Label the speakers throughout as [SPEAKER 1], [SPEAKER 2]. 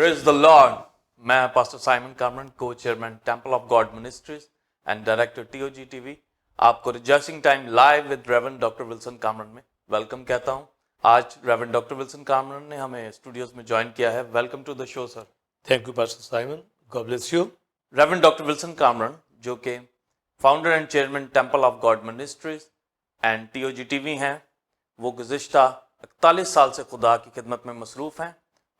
[SPEAKER 1] Praise the Lord. میں pastor Simon Kamran کو chairman Temple of God ministries and director T O G T V آپ کو rejoicing time live with reverend doctor Wilson Kamran میں welcome کہتا ہوں. آج reverend doctor Wilson کامرن نے ہمیں اسٹوڈیوز میں جوائن کیا ہے. Welcome to the show sir.
[SPEAKER 2] Thank you pastor Simon, God bless you.
[SPEAKER 1] Reverend doctor Wilson Kamran جو کہ founder and chairman Temple of God ministries and T O G T V ہیں, وہ گزشتہ 41 سال سے خدا کی خدمت میں مصروف ہیں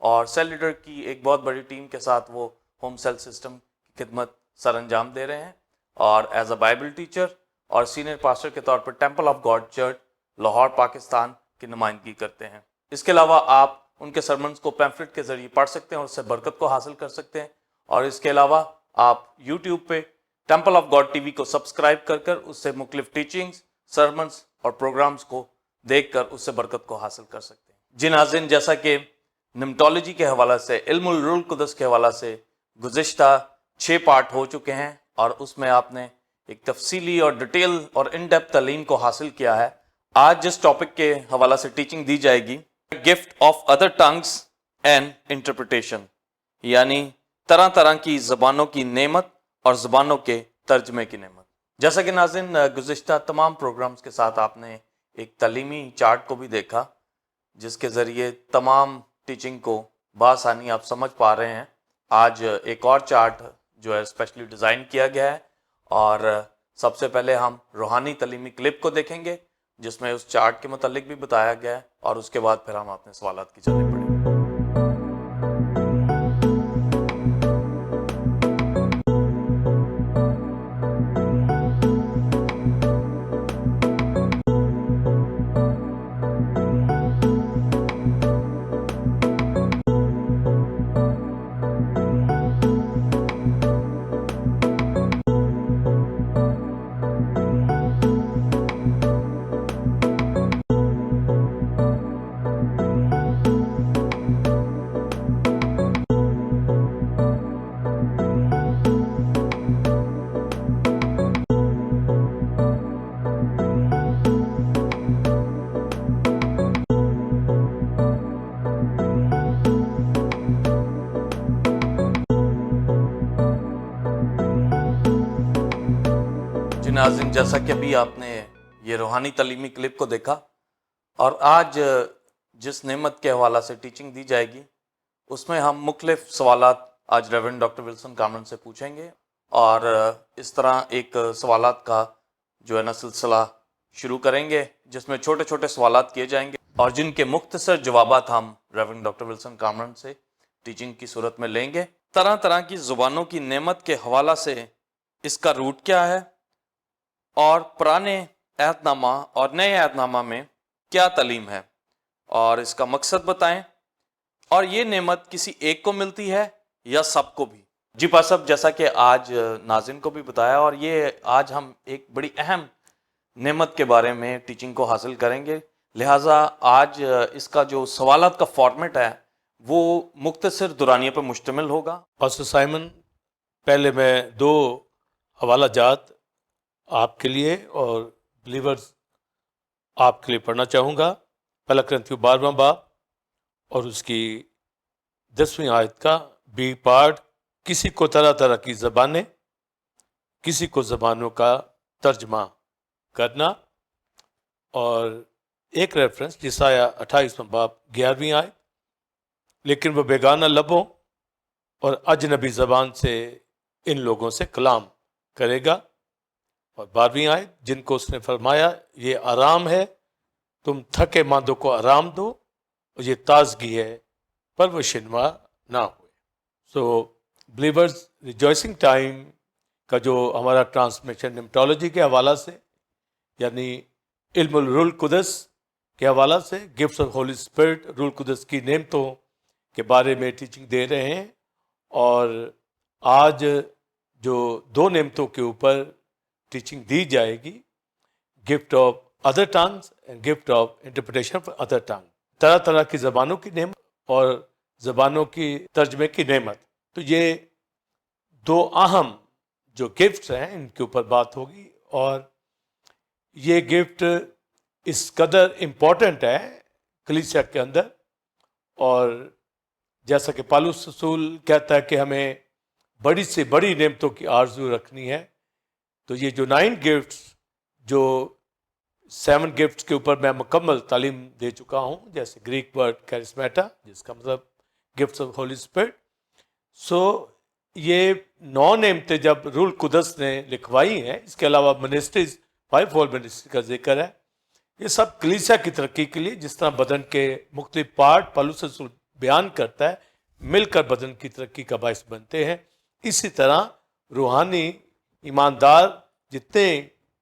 [SPEAKER 1] اور سیل لیڈر کی ایک بہت بڑی ٹیم کے ساتھ وہ ہوم سیل سسٹم کی خدمت سر انجام دے رہے ہیں اور ایز اے بائبل ٹیچر اور سینئر پاسٹر کے طور پر Temple of God church Lahore Pakistan کی نمائندگی کرتے ہیں. اس کے علاوہ آپ ان کے سرمنز کو پیمفلٹ کے ذریعے پڑھ سکتے ہیں اور اس سے برکت کو حاصل کر سکتے ہیں. اور اس کے علاوہ آپ یوٹیوب پہ temple of God T V کو سبسکرائب کر کر اس سے مختلف ٹیچنگز, سرمنز اور پروگرامز کو دیکھ کر اس سے برکت کو حاصل کر سکتے ہیں. جی ناظرین, جیسا کہ نمٹالوجی کے حوالے سے, علم الروح القدس کے حوالے سے گزشتہ 6 پارٹ ہو چکے ہیں اور اس میں آپ نے ایک تفصیلی اور ڈیٹیل اور ان ڈیپتھ تعلیم کو حاصل کیا ہے. آج جس ٹاپک کے حوالے سے ٹیچنگ دی جائے گی, gift of other tongues and interpretation, یعنی طرح طرح کی زبانوں کی نعمت اور زبانوں کے ترجمے کی نعمت. جیسا کہ ناظرین گزشتہ تمام پروگرامز کے ساتھ آپ نے ایک تعلیمی چارٹ کو بھی دیکھا جس کے ذریعے تمام ٹیچنگ کو بآسانی آپ سمجھ پا رہے ہیں. آج ایک اور چارٹ جو ہے اسپیشلی ڈیزائن کیا گیا ہے اور سب سے پہلے ہم روحانی تعلیمی کلپ کو دیکھیں گے جس میں اس چارٹ کے متعلق بھی بتایا گیا ہے اور اس کے بعد پھر ہم اپنے سوالات کی جانب بڑھیں گے. ناظرین, جیسا کہ ابھی آپ نے یہ روحانی تعلیمی کلپ کو دیکھا اور آج جس نعمت کے حوالے سے ٹیچنگ دی جائے گی اس میں ہم مختلف سوالات آج ریورنڈ ڈاکٹر ولسن کامرن سے پوچھیں گے اور اس طرح ایک سوالات کا جو ہے نا سلسلہ شروع کریں گے جس میں چھوٹے چھوٹے سوالات کیے جائیں گے اور جن کے مختصر جوابات ہم ریورنڈ ڈاکٹر ولسن کامرن سے ٹیچنگ کی صورت میں لیں گے. طرح طرح کی زبانوں کی نعمت کے حوالے سے اس کا روٹ کیا ہے اور پرانے عہد نامہ اور نئے عہد نامہ میں کیا تعلیم ہے اور اس کا مقصد بتائیں, اور یہ نعمت کسی ایک کو ملتی ہے یا سب کو بھی. جی پاس صاحب, جیسا کہ آج ناظرین کو بھی بتایا اور یہ آج ہم ایک بڑی اہم نعمت کے بارے میں ٹیچنگ کو حاصل کریں گے, لہٰذا آج اس کا جو سوالات کا فارمیٹ ہے وہ مختصر دورانیے پر مشتمل ہوگا.
[SPEAKER 2] پاسٹر سائمن, پہلے میں 2 حوالہ جات آپ کے لیے اور بلیورز آپ کے لیے پڑھنا چاہوں گا. پہلا کرنتھیوں 12واں باب اور اس کی 10ویں آیت کا بی پارٹ. کسی کو طرح طرح کی زبانیں, کسی کو زبانوں کا ترجمہ کرنا, اور ایک ریفرنس یسایہ 28واں باب 11ویں آیت, لیکن وہ بیگانہ لبوں اور اجنبی زبان سے ان لوگوں سے کلام کرے گا. اور 12ویں آیت, جن کو اس نے فرمایا یہ آرام ہے, تم تھکے ماندوں کو آرام دو, اور یہ تازگی ہے پر وہ شنوا نہ ہوئے. سو بلیورز, ریجوائسنگ ٹائم کا جو ہمارا ٹرانسمیشن نمٹالوجی کے حوالہ سے یعنی علم الروح القدس کے حوالہ سے, گفٹس آف ہالی اسپرٹ, روح القدس کی نعمتوں کے بارے میں ٹیچنگ دے رہے ہیں. اور آج جو 2 نعمتوں کے اوپر ٹیچنگ دی جائے گی, gift of other tongues and gift of interpretation for other tongue, طرح طرح کی زبانوں کی نعمت اور زبانوں کی ترجمے کی نعمت. تو یہ 2 اہم جو گفٹس ہیں ان کے اوپر بات ہوگی, اور یہ گفٹ اس قدر امپورٹنٹ ہے کلیسیا کے اندر, اور جیسا کہ پالوس رسول کہتا ہے کہ ہمیں بڑی سے بڑی نعمتوں کی آرزو رکھنی ہے، تو یہ جو 9 گفٹس، جو 7 گفٹس کے اوپر میں مکمل تعلیم دے چکا ہوں، جیسے گریک ورڈ کیرسمیٹا جس کا مطلب گفٹس آف ہولی اسپرٹ، سو یہ 9 نعمتیں جب روح القدس نے لکھوائی ہیں، اس کے علاوہ منسٹریز 5 فول منسٹری کا ذکر ہے، یہ سب کلیسیا کی ترقی کے لیے، جس طرح بدن کے مختلف پارٹ پالوس رسول بیان کرتا ہے، مل کر بدن کی ترقی کا باعث بنتے ہیں، اسی طرح روحانی ایماندار جتنے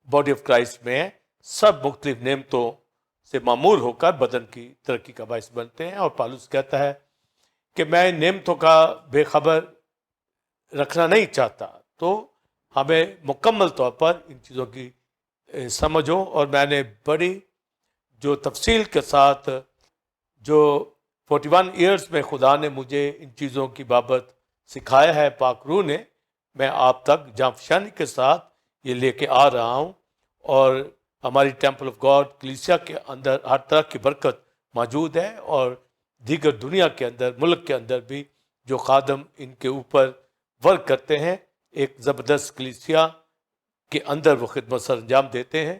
[SPEAKER 2] باڈی آف کرائسٹ میں ہیں، سب مختلف نعمتوں سے معمور ہو کر بدن کی ترقی کا باعث بنتے ہیں۔ اور پالوس کہتا ہے کہ میں ان نعمتوں کا بے خبر رکھنا نہیں چاہتا، تو ہمیں مکمل طور پر ان چیزوں کی سمجھ ہو، اور میں نے بڑی جو تفصیل کے ساتھ جو 41 ایئرز میں خدا نے مجھے ان چیزوں کی بابت سکھایا ہے پاک روح نے، میں آپ تک جانفشانی کے ساتھ یہ لے کے آ رہا ہوں، اور ہماری ٹیمپل آف گاڈ کلیسیا کے اندر ہر طرح کی برکت موجود ہے، اور دیگر دنیا کے اندر، ملک کے اندر بھی جو خادم ان کے اوپر ورک کرتے ہیں، ایک زبردست کلیسیا کے اندر وہ خدمت سر انجام دیتے ہیں،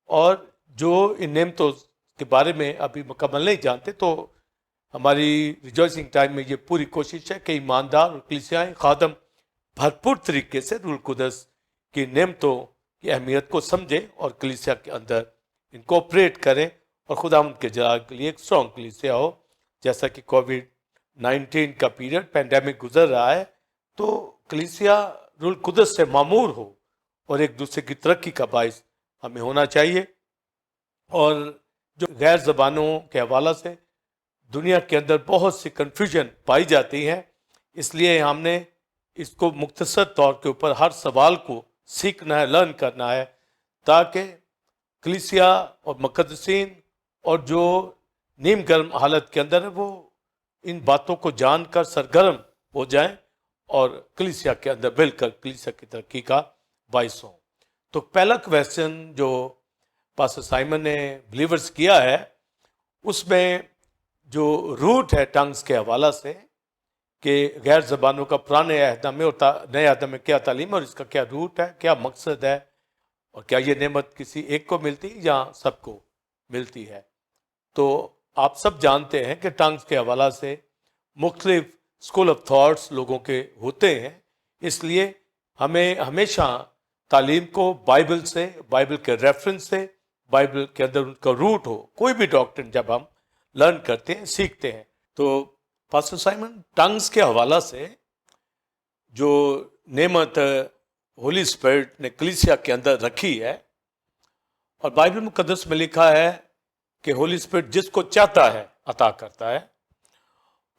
[SPEAKER 2] اور جو ان نعمتوں کے بارے میں ابھی مکمل نہیں جانتے، تو ہماری ریجوائسنگ ٹائم میں یہ پوری کوشش ہے کہ ایماندار اور کلیسیائیں خادم بھرپور طریقے سے روح القدس کی نعمتوں کی اہمیت کو سمجھیں اور کلیسیا کے اندر ان کو آپریٹ کریں، اور خدا ان کے جلال کے لیے ایک اسٹرانگ کلیسیا ہو۔ جیسا کہ کووڈ-19 کا پیریڈ پینڈیمک گزر رہا ہے، تو کلیسیا روح القدس سے معمور ہو اور ایک دوسرے کی ترقی کا باعث ہمیں ہونا چاہیے۔ اور جو غیر زبانوں کے حوالہ سے دنیا کے اندر بہت سی کنفیوژن پائی جاتی ہے، اس لیے ہم نے اس کو مختصر طور کے اوپر ہر سوال کو سیکھنا ہے، لرن کرنا ہے، تاکہ کلیسیا اور مقدسین اور جو نیم گرم حالت کے اندر ہے، وہ ان باتوں کو جان کر سرگرم ہو جائیں اور کلیسیا کے اندر مل کر کلیسیا کی ترقی کا باعث ہوں۔ تو پہلا کویسچن جو پاسٹر سائمن نے بلیورز کیا ہے، اس میں جو روٹ ہے ٹنگز کے حوالہ سے کہ غیر زبانوں کا پرانے عہد میں اور نئے عہد میں کیا تعلیم ہے، اور اس کا کیا روٹ ہے، کیا مقصد ہے، اور کیا یہ نعمت کسی ایک کو ملتی ہے یا سب کو ملتی ہے۔ تو آپ سب جانتے ہیں کہ ٹنگز کے حوالہ سے مختلف اسکول آف تھاٹس لوگوں کے ہوتے ہیں، اس لیے ہمیں ہمیشہ تعلیم کو بائبل سے، بائبل کے ریفرنس سے، بائبل کے اندر ان کا روٹ ہو، کوئی بھی ڈاکٹرن جب ہم لرن کرتے ہیں، سیکھتے ہیں۔ تو پاسٹر سائمن، ٹنگز کے حوالہ سے جو نعمت ہولی اسپرٹ نے کلیسیا کے اندر رکھی ہے، اور بائبل مقدس میں لکھا ہے کہ ہولی اسپرٹ جس کو چاہتا ہے عطا کرتا ہے،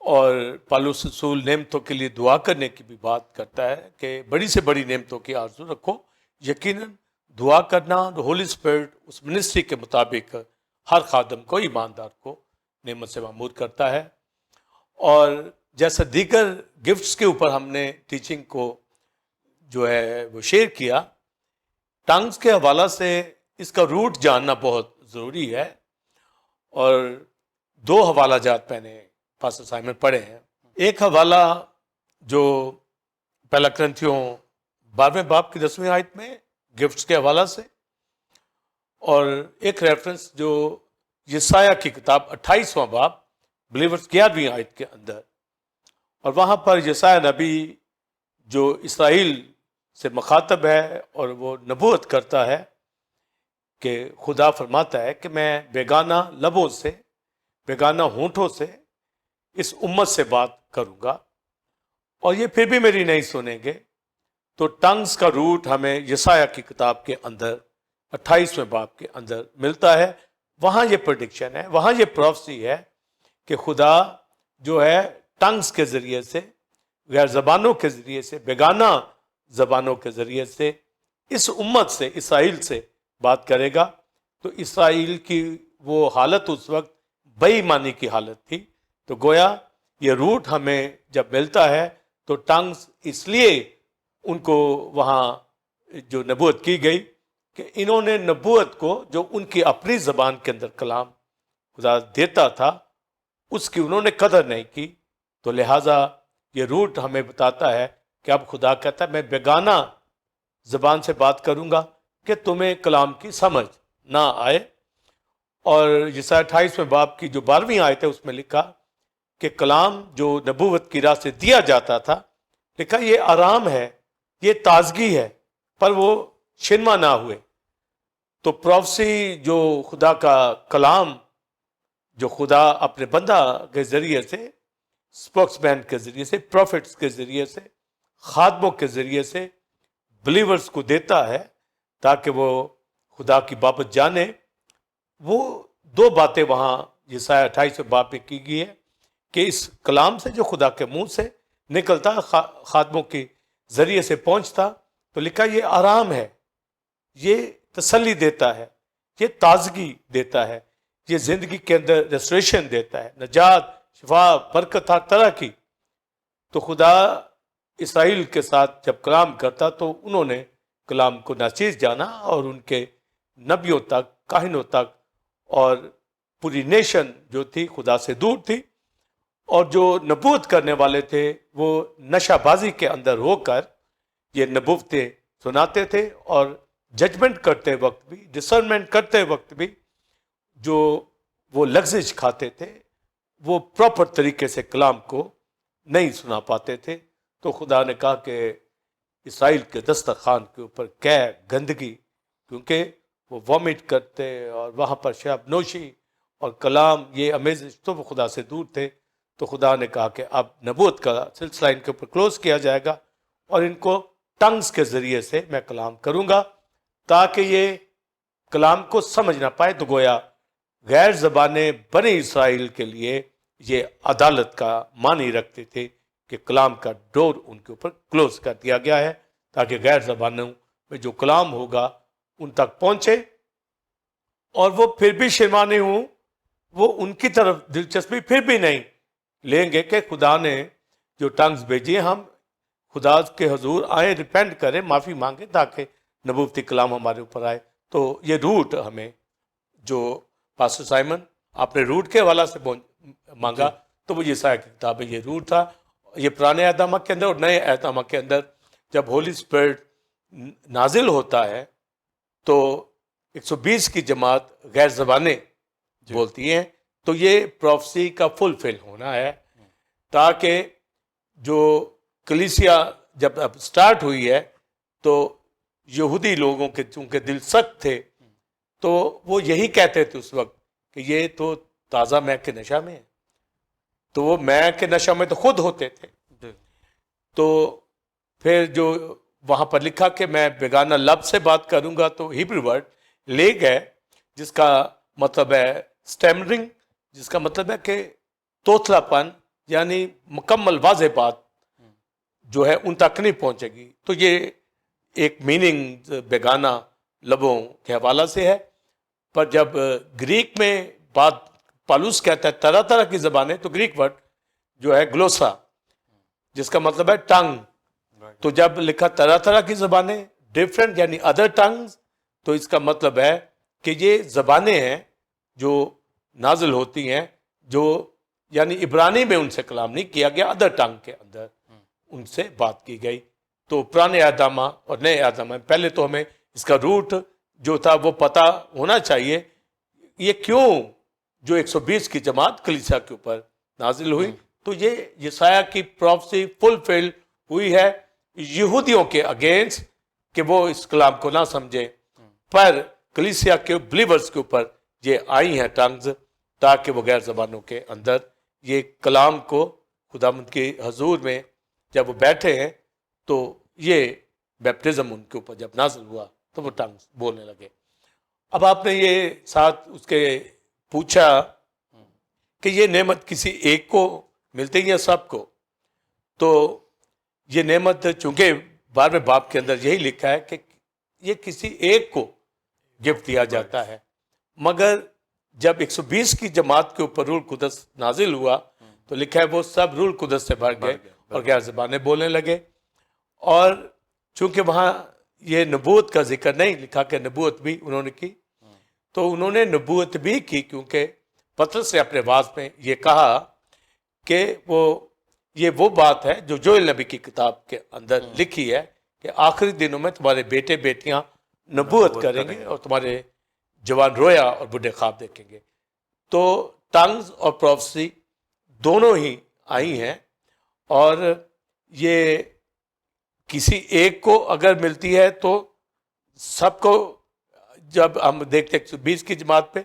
[SPEAKER 2] اور پالوس رسول نعمتوں کے لیے دعا کرنے کی بھی بات کرتا ہے کہ بڑی سے بڑی نعمتوں کی آرزو رکھو۔ یقیناً دعا کرنا، ہولی اسپرٹ اس منسٹری کے مطابق ہر خادم کو، ایماندار کو نعمت سے معمور کرتا ہے۔ اور جیسا دیگر گفٹس کے اوپر ہم نے ٹیچنگ کو جو ہے وہ شیئر کیا، ٹنگز کے حوالہ سے اس کا روٹ جاننا بہت ضروری ہے، اور 2 حوالہ جات میں نے پاسٹر سائمن پڑھے ہیں۔ ایک حوالہ جو پہلا کرنتھیوں 12ویں باب کی 10ویں آیت میں گفٹس کے حوالہ سے، اور ایک ریفرنس جو یسایہ کی کتاب 28واں باب بلیورز 11ویں آیت کے اندر، اور وہاں پر یسایہ نبی جو اسرائیل سے مخاطب ہے اور وہ نبوت کرتا ہے کہ خدا فرماتا ہے کہ میں بیگانہ لبوں سے، بیگانہ ہونٹوں سے اس امت سے بات کروں گا، اور یہ پھر بھی میری نہیں سنیں گے۔ تو ٹنگز کا روٹ ہمیں یسایہ کی کتاب کے اندر 28ویں باب کے اندر ملتا ہے۔ وہاں یہ پریڈکشن ہے، وہاں یہ پروفسی ہے کہ خدا جو ہے ٹنگز کے ذریعے سے، غیر زبانوں کے ذریعے سے، بیگانہ زبانوں کے ذریعے سے اس امت سے، اسرائیل سے بات کرے گا۔ تو اسرائیل کی وہ حالت اس وقت بے ایمانی کی حالت تھی، تو گویا یہ روٹ ہمیں جب ملتا ہے تو ٹنگز اس لیے ان کو وہاں جو نبوت کی گئی کہ انہوں نے نبوت کو جو ان کی اپنی زبان کے اندر کلام خدا دیتا تھا، اس کی انہوں نے قدر نہیں کی، تو لہٰذا یہ روٹ ہمیں بتاتا ہے کہ اب خدا کہتا ہے میں بیگانہ زبان سے بات کروں گا کہ تمہیں کلام کی سمجھ نہ آئے. اور یسایا 28 باب کی جو 12ویں آیت ہے اس میں لکھا کہ کلام جو نبوت کی راہ سے دیا جاتا تھا، لکھا یہ آرام ہے، یہ تازگی ہے، پر وہ شنوا نہ ہوئے. تو پروفسی جو خدا کا کلام جو خدا اپنے بندہ کے ذریعے سے، اسپوکس مین کے ذریعے سے، پروفٹس کے ذریعے سے، خادموں کے ذریعے سے بلیورز کو دیتا ہے تاکہ وہ خدا کی بابت جانے، وہ دو باتیں وہاں یسایا 28 باب میں کی گئی ہے کہ اس کلام سے جو خدا کے منہ سے نکلتا خادموں کے ذریعے سے پہنچتا، تو لکھا یہ آرام ہے، یہ تسلی دیتا ہے، یہ تازگی دیتا ہے، یہ زندگی کے اندر ریسٹوریشن دیتا ہے، نجات، شفا، برکت ہر طرح کی. تو خدا اسرائیل کے ساتھ جب کلام کرتا تو انہوں نے کلام کو ناچیز جانا، اور ان کے نبیوں تک، کاہنوں تک، اور پوری نیشن جو تھی خدا سے دور تھی. اور جو نبوت کرنے والے تھے وہ نشہ بازی کے اندر ہو کر یہ نبوتیں سناتے تھے، اور ججمنٹ کرتے وقت بھی، ڈسرنمنٹ کرتے وقت بھی جو وہ لغزش کھاتے تھے، وہ پراپر طریقے سے کلام کو نہیں سنا پاتے تھے. تو خدا نے کہا کہ اسرائیل کے دسترخوان کے اوپر گندگی، کیونکہ وہ وامٹ کرتے اور وہاں پر شراب نوشی اور کلام یہ امیزش، تو وہ خدا سے دور تھے. تو خدا نے کہا کہ اب نبوت کا سلسلہ ان کے اوپر کلوز کیا جائے گا، اور ان کو ٹنگز کے ذریعے سے میں کلام کروں گا تاکہ یہ کلام کو سمجھ نہ پائے. تو گویا غیر زبانیں بنی اسرائیل کے لیے یہ عدالت کا معنی رکھتے تھے کہ کلام کا ڈور ان کے اوپر کلوز کر دیا گیا ہے تاکہ غیر زبانوں میں جو کلام ہوگا ان تک پہنچے، اور وہ پھر بھی شرمانے ہوں، وہ ان کی طرف دلچسپی پھر بھی نہیں لیں گے کہ خدا نے جو ٹنگز بھیجی، ہم خدا کے حضور آئیں، ریپینٹ کریں، معافی مانگیں تاکہ نبوتی کلام ہمارے اوپر آئے. تو یہ روٹ ہمیں جو پاسٹر سائمن آپ نے روٹ کے حوالہ سے مانگا، تو وہ یسایا کی کتاب ہے، یہ روٹ تھا. یہ پرانے عہد نامہ کے اندر اور نئے عہد نامہ کے اندر جب ہولی اسپرٹ نازل ہوتا ہے تو 120 کی جماعت غیر زبانیں بولتی ہیں. تو یہ پروفسی کا فل ہونا ہے تاکہ جو کلیسیا جب اب سٹارٹ ہوئی ہے تو یہودی لوگوں کے چونکہ دل سخت تھے تو وہ یہی کہتے تھے اس وقت کہ یہ تو تازہ مے کے نشہ میں ہے. تو وہ مے کے نشہ میں تو خود ہوتے تھے. تو پھر جو وہاں پر لکھا کہ میں بیگانہ لب سے بات کروں گا، تو ہیبری ورڈ لیگ ہے جس کا مطلب ہے سٹیمرنگ، جس کا مطلب ہے کہ توتلا پن، یعنی مکمل واضح بات جو ہے ان تک نہیں پہنچے گی. تو یہ ایک میننگ بیگانہ لبوں کے حوالہ سے ہے. پر جب گریک میں بات پالوس کہتا ہے طرح طرح کی زبانیں، تو گریک ورڈ جو ہے گلوسا، جس کا مطلب ہے ٹنگ. تو جب لکھا طرح طرح کی زبانیں، ڈفرنٹ یعنی ادر ٹنگز، تو اس کا مطلب ہے کہ یہ زبانیں ہیں جو نازل ہوتی ہیں، جو یعنی عبرانی میں ان سے کلام نہیں کیا گیا، ادر ٹنگ کے اندر ان سے بات کی گئی. تو پرانے عہد نامہ اور نئے عہد نامہ، پہلے تو ہمیں اس کا روٹ جو تھا وہ پتہ ہونا چاہیے، یہ کیوں جو 120 کی جماعت کلیسا کے اوپر نازل ہوئی. تو یہ یسایا کی پروفسی فل ہوئی ہے یہودیوں کے اگینسٹ کہ وہ اس کلام کو نہ سمجھے، پر کلیسیا کے بلیورز کے اوپر یہ آئی ہیں ٹنگز تاکہ وہ غیر زبانوں کے اندر یہ کلام کو خداوند کے حضور میں جب وہ بیٹھے ہیں تو یہ بیپٹزم ان کے اوپر جب نازل ہوا تو وہ ٹنگز بولنے لگے. اب آپ نے یہ ساتھ اس کے پوچھا کہ یہ نعمت کسی ایک کو ملتی ہے سب کو. تو یہ نعمت چونکہ 12ویں باب کے اندر یہی لکھا ہے کہ یہ کسی ایک کو گفٹ دیا جاتا ہے، مگر جب 120 کی جماعت کے اوپر روح القدس نازل ہوا تو لکھا ہے وہ سب روح القدس سے بھر گئے اور غیر زبانیں بولنے لگے. اور چونکہ وہاں یہ نبوت کا ذکر نہیں لکھا کہ نبوت بھی انہوں نے کی، تو انہوں نے نبوت بھی کی کیونکہ پطرس نے اپنے واعظ میں یہ کہا کہ وہ یہ وہ بات ہے جو جوئل نبی کی کتاب کے اندر لکھی ہے کہ آخری دنوں میں تمہارے بیٹے بیٹیاں نبوت کریں گے اور تمہارے جوان رویا اور بڈھے خواب دیکھیں گے. تو ٹنگز اور پروفیسی دونوں ہی آئی ہیں, اور یہ کسی ایک کو اگر ملتی ہے تو سب کو, جب ہم دیکھتے ہیں 120 کی جماعت پہ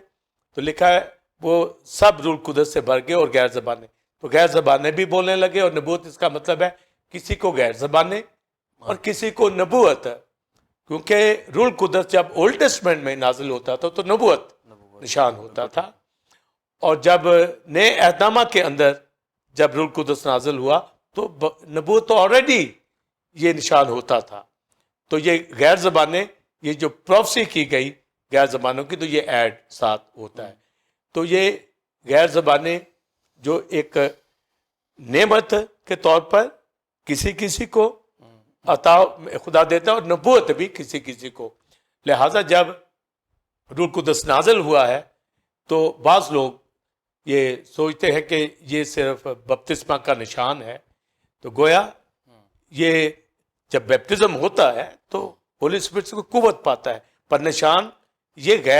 [SPEAKER 2] تو لکھا ہے وہ سب روح القدس سے بھر گئے اور غیر زبانیں, تو غیر زبانیں بھی بولنے لگے, اور نبوت اس کا مطلب ہے کسی کو غیر زبانیں اور کسی کو نبوت, کیونکہ روح القدس جب اولڈ ٹیسٹمنٹ میں نازل ہوتا تھا تو نبوت نشان ہوتا تھا, اور جب نئے عہد نامہ کے اندر جب روح القدس نازل ہوا تو نبوت تو آلریڈی یہ نشان ہوتا تھا. تو یہ غیر زبانیں, یہ جو پروفیسی کی گئی غیر زبانوں کی, تو یہ ایڈ ساتھ ہوتا ہے. تو یہ غیر زبانیں جو ایک نعمت کے طور پر کسی کسی کو عطا خدا دیتا ہے, اور نبوت بھی کسی کسی کو. لہذا جب روح القدس نازل ہوا ہے تو بعض لوگ یہ سوچتے ہیں کہ یہ صرف بپتسمہ کا نشان ہے, تو گویا یہ جب بیپٹزم ہوتا ہے تو ہولی اسپرٹ سے قوت پاتا ہے, پر نشان یہ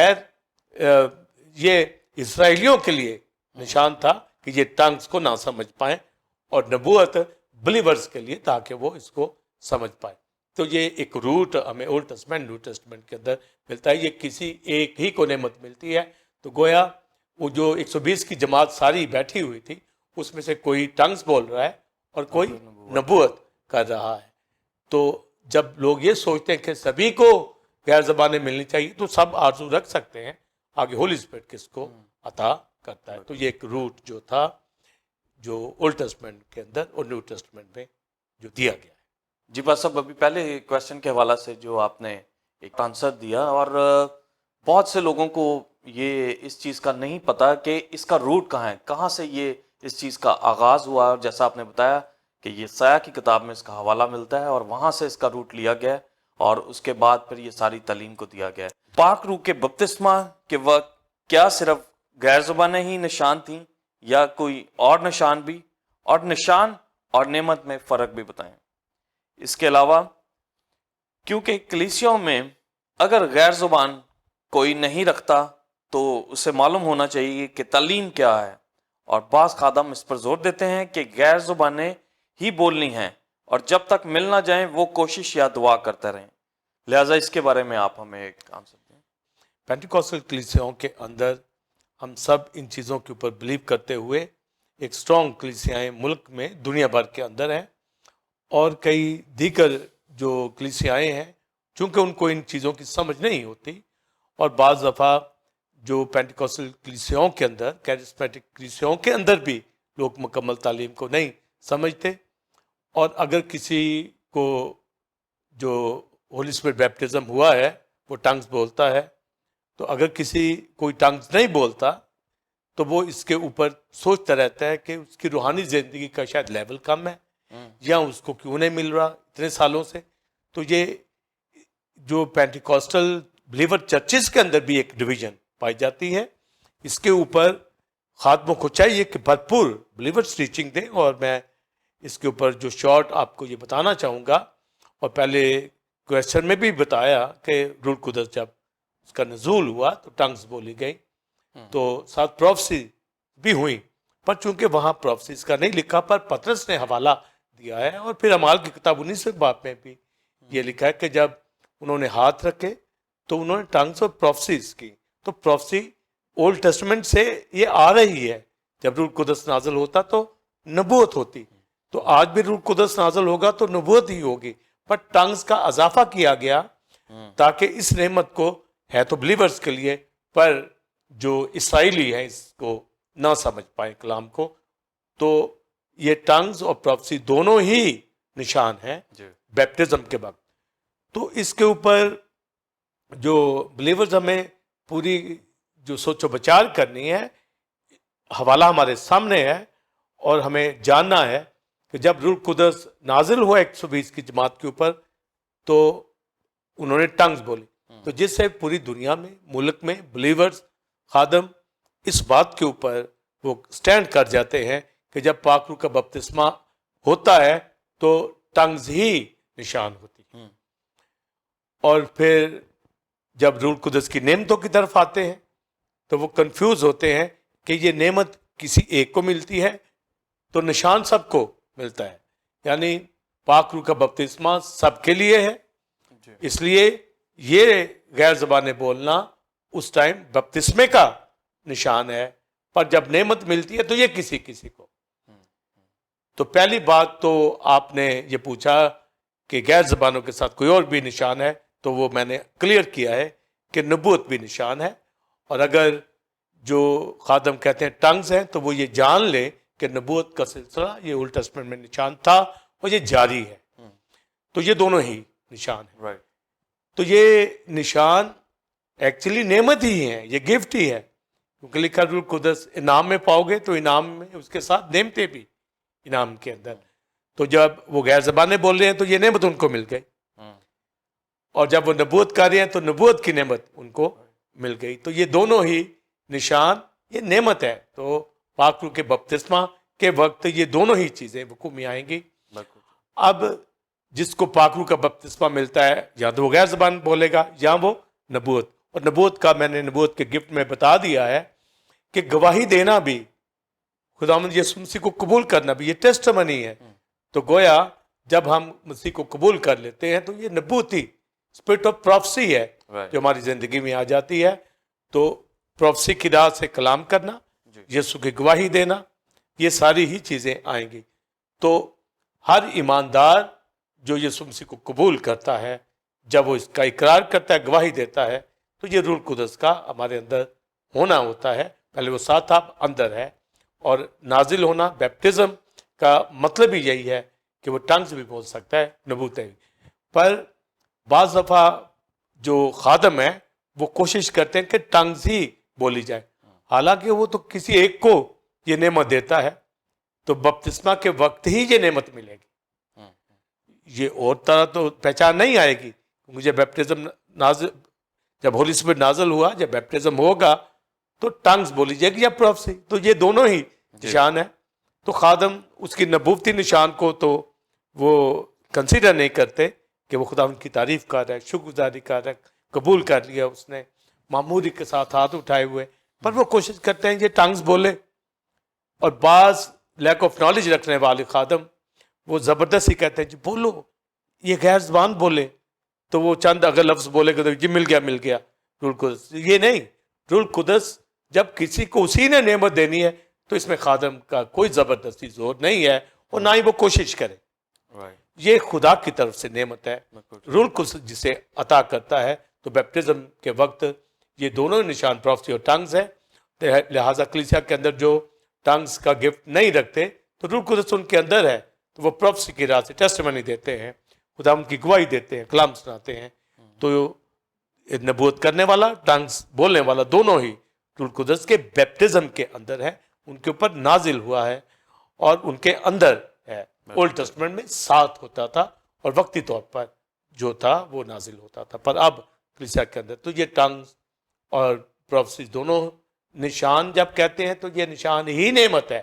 [SPEAKER 2] یہ اسرائیلیوں کے لیے نشان تھا کہ یہ ٹنگز کو نہ سمجھ پائیں, اور نبوت بلیورز کے لیے تاکہ وہ اس کو سمجھ پائیں. تو یہ ایک روٹ ہمیں اولڈ ٹیسٹمنٹ نیو ٹیسٹمنٹ کے اندر ملتا ہے, یہ کسی ایک ہی کو نعمت ملتی ہے. تو گویا وہ جو 120 کی جماعت ساری بیٹھی ہوئی تھی اس میں سے کوئی ٹنگز بول رہا ہے اور کوئی نبوت کر رہا ہے. تو جب لوگ یہ سوچتے ہیں کہ سبھی کو غیر زبانیں ملنی چاہیے تو سب آرزو رکھ سکتے ہیں, آگے ہولی اسپرٹ کس کو عطا کرتا ہے. تو یہ ایک روٹ جو تھا جو اولڈ ٹیسٹمنٹ کے اندر اور نیو ٹیسٹمنٹ میں جو دیا گیا ہے.
[SPEAKER 1] جی بات صاحب, ابھی پہلے کویشچن کے حوالے سے جو آپ نے ایک آنسر دیا, اور بہت سے لوگوں کو یہ اس چیز کا نہیں پتا کہ اس کا روٹ کہاں ہے, کہاں سے یہ اس چیز کا آغاز ہوا. جیسا آپ نے بتایا کہ یہ سایہ کی کتاب میں اس کا حوالہ ملتا ہے اور وہاں سے اس کا روٹ لیا گیا ہے, اور اس کے بعد پھر یہ ساری تعلیم کو دیا گیا ہے. پاک روح کے بپتسمہ کے وقت کیا صرف غیر زبانیں ہی نشان تھیں یا کوئی اور نشان بھی, اور نشان اور نعمت میں فرق بھی بتائیں. اس کے علاوہ کیونکہ کلیسیوں میں اگر غیر زبان کوئی نہیں رکھتا تو اسے معلوم ہونا چاہیے کہ تعلیم کیا ہے, اور بعض خادم اس پر زور دیتے ہیں کہ غیر زبانیں ہی بولنی ہیں اور جب تک مل نہ جائیں وہ کوشش یا دعا کرتے رہیں. لہٰذا اس کے بارے میں آپ ہمیں ایک آنسر دیں.
[SPEAKER 2] پینٹیکوسٹل کلیسیاؤں کے اندر ہم سب ان چیزوں کے اوپر بلیو کرتے ہوئے ایک اسٹرانگ کلیسیائیں ملک میں دنیا بھر کے اندر ہیں, اور کئی دیگر جو کلیسیائیں ہیں چونکہ ان کو ان چیزوں کی سمجھ نہیں ہوتی, اور بعض دفعہ جو پینٹیکوسٹل کلیسیاؤں کے اندر کیرسمیٹک کلیسیاؤں کے اندر بھی لوگ مکمل تعلیم کو نہیں سمجھتے, اور اگر کسی کو جو ہولی اسپرٹ بیپٹزم ہوا ہے وہ ٹنگز بولتا ہے, تو اگر کسی کوئی ٹنگز نہیں بولتا تو وہ اس کے اوپر سوچتا رہتا ہے کہ اس کی روحانی زندگی کا شاید لیول کم ہے یا اس کو کیوں نہیں مل رہا اتنے سالوں سے. تو یہ جو پینٹیکوسٹل بلیور چرچز کے اندر بھی ایک ڈویژن پائی جاتی ہے, اس کے اوپر خادموں کو چاہیے کہ بھرپور بلیورز ٹیچنگ دیں. اور میں اس کے اوپر جو شارٹ آپ کو یہ بتانا چاہوں گا, اور پہلے کویسچن میں بھی بتایا کہ روح القدس جب اس کا نزول ہوا تو ٹنگز بولی گئی, تو ساتھ پروفیسی بھی ہوئی, پر چونکہ وہاں پروفیسیز کا نہیں لکھا پر پطرس نے حوالہ دیا ہے, اور پھر اعمال کی کتاب 19 باب میں بھی یہ لکھا ہے کہ جب انہوں نے ہاتھ رکھے تو انہوں نے ٹنگز اور پروفیسیز کی. تو پروفیسی اولڈ ٹیسٹمنٹ سے یہ آ رہی ہے, جب روح القدس نازل ہوتا تو نبوت ہوتی, تو آج بھی روح القدس نازل ہوگا تو نبوت ہی ہوگی, پر ٹنگز کا اضافہ کیا گیا تاکہ اس نعمت کو ہے تو بلیورز کے لیے, پر جو اسرائیلی ہیں اس کو نہ سمجھ پائیں کلام کو. تو یہ ٹنگز اور پروفیسی دونوں ہی نشان ہیں بیپٹزم کے وقت. تو اس کے اوپر جو بلیورز ہمیں پوری جو سوچ و بچار کرنی ہے, حوالہ ہمارے سامنے ہے, اور ہمیں جاننا ہے کہ جب روح القدس نازل ہوا 120 کی جماعت کے اوپر تو انہوں نے ٹنگز بولی, تو جس سے پوری دنیا میں ملک میں بلیورز خادم اس بات کے اوپر وہ سٹینڈ کر جاتے ہیں کہ جب پاک روح کا بپتسمہ ہوتا ہے تو ٹنگز ہی نشان ہوتی ہے. اور پھر جب روح القدس کی نعمتوں کی طرف آتے ہیں تو وہ کنفیوز ہوتے ہیں کہ یہ نعمت کسی ایک کو ملتی ہے تو نشان سب کو ملتا ہے. یعنی پاک روح کا بپتسمہ سب کے لیے ہے, اس لیے یہ غیر زبانیں بولنا اس ٹائم بپتسمے کا نشان ہے, پر جب نعمت ملتی ہے تو یہ کسی کسی کو. تو پہلی بات تو آپ نے یہ پوچھا کہ غیر زبانوں کے ساتھ کوئی اور بھی نشان ہے, تو وہ میں نے کلیئر کیا ہے کہ نبوت بھی نشان ہے. اور اگر جو خادم کہتے ہیں ٹنگز ہیں تو وہ یہ جان لے کہ نبوت کا سلسلہ یہ اولڈ ٹیسٹمنٹ میں نشان تھا اور یہ جاری ہے. تو یہ دونوں ہی نشان ہیں. تو یہ نشان ایکچولی نعمت ہی ہے, یہ گفٹ ہی ہے, کیونکہ لکھا روح القدس انعام میں پاؤ گے تو انعام میں اس کے ساتھ نعمتیں بھی انعام کے اندر. تو جب وہ غیر زبانیں بول رہے ہیں تو یہ نعمت ان کو مل گئی, اور جب وہ نبوت کر رہے ہیں تو نبوت کی نعمت ان کو مل گئی. تو یہ دونوں ہی نشان یہ نعمت ہے. تو پاک روح کے بپتسمہ کے وقت یہ دونوں ہی چیزیں وقوع میں آئیں گی. اب جس کو پاک روح کا بپتسمہ ملتا ہے یا تو وہ غیر زبان بولے گا یا وہ نبوت. اور نبوت کا میں نے نبوت کے گفٹ میں بتا دیا ہے کہ گواہی دینا بھی, خداوند یسوع مسیح کو قبول کرنا بھی, یہ ٹیسٹمنی ہے. تو گویا جب ہم مسیح کو قبول کر لیتے ہیں تو یہ نبوتی اسپرٹ آف پروفیسی ہے جو ہماری زندگی میں آ جاتی ہے. تو پروفیسی کی راہ سے کلام کرنا, یسوع کی گواہی دینا, یہ ساری ہی چیزیں آئیں گی. تو ہر ایماندار جو یسوع مسیح کو قبول کرتا ہے, جب وہ اس کا اقرار کرتا ہے, گواہی دیتا ہے, تو یہ روح القدس کا ہمارے اندر ہونا ہوتا ہے. پہلے وہ ساتھ آپ اندر ہے, اور نازل ہونا بیپٹزم کا مطلب ہی یہی ہے کہ وہ ٹنگز بھی بول سکتا ہے, نبوتیں بھی. پر بعض دفعہ جو خادم ہے وہ کوشش کرتے ہیں کہ ٹنگز ہی بولی جائے, حالانکہ وہ تو کسی ایک کو یہ نعمت دیتا ہے. تو بپتسمہ کے وقت ہی یہ نعمت ملے گی, یہ اور طرح تو پہچان نہیں آئے گی. مجھے بیپٹزم نازل, جب ہولی اسپرٹ نازل ہوا, جب بیپٹزم ہوگا تو ٹنگز بولی جائے گی یا پروفیسی. تو یہ دونوں ہی نشان ہے. تو خادم اس کی نبوتی نشان کو تو وہ کنسیڈر نہیں کرتے کہ وہ خدا ان کی تعریف کر رہا ہے, شکر گزاری کر رہا ہے, قبول کر لیا اس نے معمولی کے ساتھ ہاتھ اٹھائے ہوئے, پر وہ کوشش کرتے ہیں یہ ٹنگز بولے. اور بعض لیک آف نالج رکھنے والے خادم وہ زبردستی کہتے ہیں جی بولو, یہ غیر زبان بولے, تو وہ چند اگر لفظ بولے گا تو جی مل گیا روح القدس. یہ نہیں, روح القدس جب کسی کو اسی نے نعمت دینی ہے تو اس میں خادم کا کوئی زبردستی زور نہیں ہے, اور نہ ہی وہ کوشش کرے. یہ خدا کی طرف سے نعمت ہے, روح القدس جسے عطا کرتا ہے. تو بیپٹزم کے وقت یہ دونوں نشان پروفیسی اور ٹنگز ہے. لہٰذا کلیسیا کے اندر جو ٹنگز کا گفٹ نہیں رکھتے تو روح القدس ان کے اندر ہے, تو وہ پروفیسی کی راہ سے ٹیسٹمنی دیتے ہیں, خدا ان کی گواہی دیتے ہیں, کلام سناتے ہیں. تو نبوت کرنے والا, ٹنگز بولنے والا, دونوں ہی روح القدس کے بیپٹزم کے اندر ہے, ان کے اوپر نازل ہوا ہے اور ان کے اندر ہے. اولڈ ٹیسٹمنٹ میں ساتھ ہوتا تھا اور وقتی طور پر جو تھا وہ نازل ہوتا تھا, پر اب کلیسیا کے اندر تو یہ ٹنگز اور پروفیسی دونوں نشان جب کہتے ہیں تو یہ نشان ہی نعمت ہے.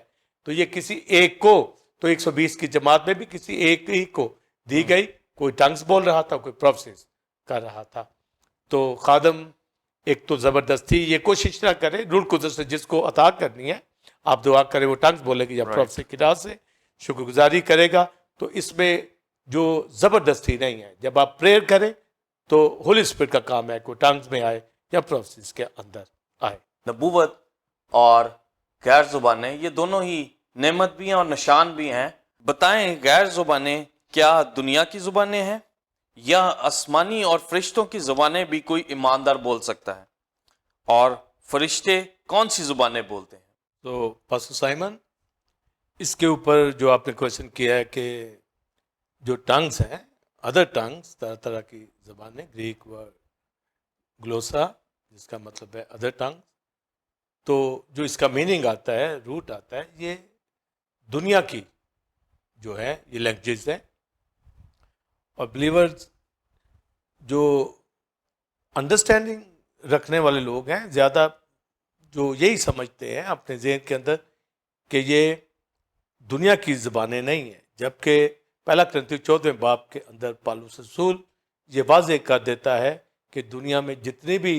[SPEAKER 2] تو یہ کسی ایک کو, تو 120 کی جماعت میں بھی کسی ایک ہی کو دی گئی, کوئی ٹنگز بول رہا تھا, کوئی پروفیسیز کر رہا تھا. تو خادم ایک تو زبردستی یہ کوشش نہ کرے, روح القدس سے جس کو عطا کرنی ہے آپ دعا کریں وہ ٹنگز بولے گی یا پروفیسی کی راہ سے شکر گزاری کرے گا. تو اس میں جو زبردستی نہیں ہے, جب آپ پریئر کریں تو ہولی اسپرٹ کا کام ہے کوئی ٹنگز میں آئے یا پروفیسیز کے اندر آئے.
[SPEAKER 1] نبوت اور غیر زبانیں یہ دونوں ہی نعمت بھی ہیں اور نشان بھی ہیں. بتائیں غیر زبانیں کیا دنیا کی زبانیں ہیں یا آسمانی اور فرشتوں کی زبانیں بھی کوئی ایماندار بول سکتا ہے, اور فرشتے کون سی زبانیں بولتے ہیں؟
[SPEAKER 2] تو پاسٹر سائمن اس کے اوپر جو آپ نے کویشچن کیا ہے کہ جو ٹنگز ہیں, ادر ٹنگز, طرح طرح کی زبانیں, گریک ورڈ گلوسا جس کا مطلب ہے ادر ٹنگ, تو جو اس کا میننگ آتا ہے, روٹ آتا ہے, یہ دنیا کی جو ہے یہ لینگویج ہے. اور بلیورز جو انڈرسٹینڈنگ رکھنے والے لوگ ہیں زیادہ جو یہی سمجھتے ہیں اپنے ذہن کے اندر کہ یہ دنیا کی زبانیں نہیں ہیں, جبکہ پہلا کرنتھی 14 باب کے اندر پالوس رسول یہ واضح کر دیتا ہے کہ دنیا میں جتنی بھی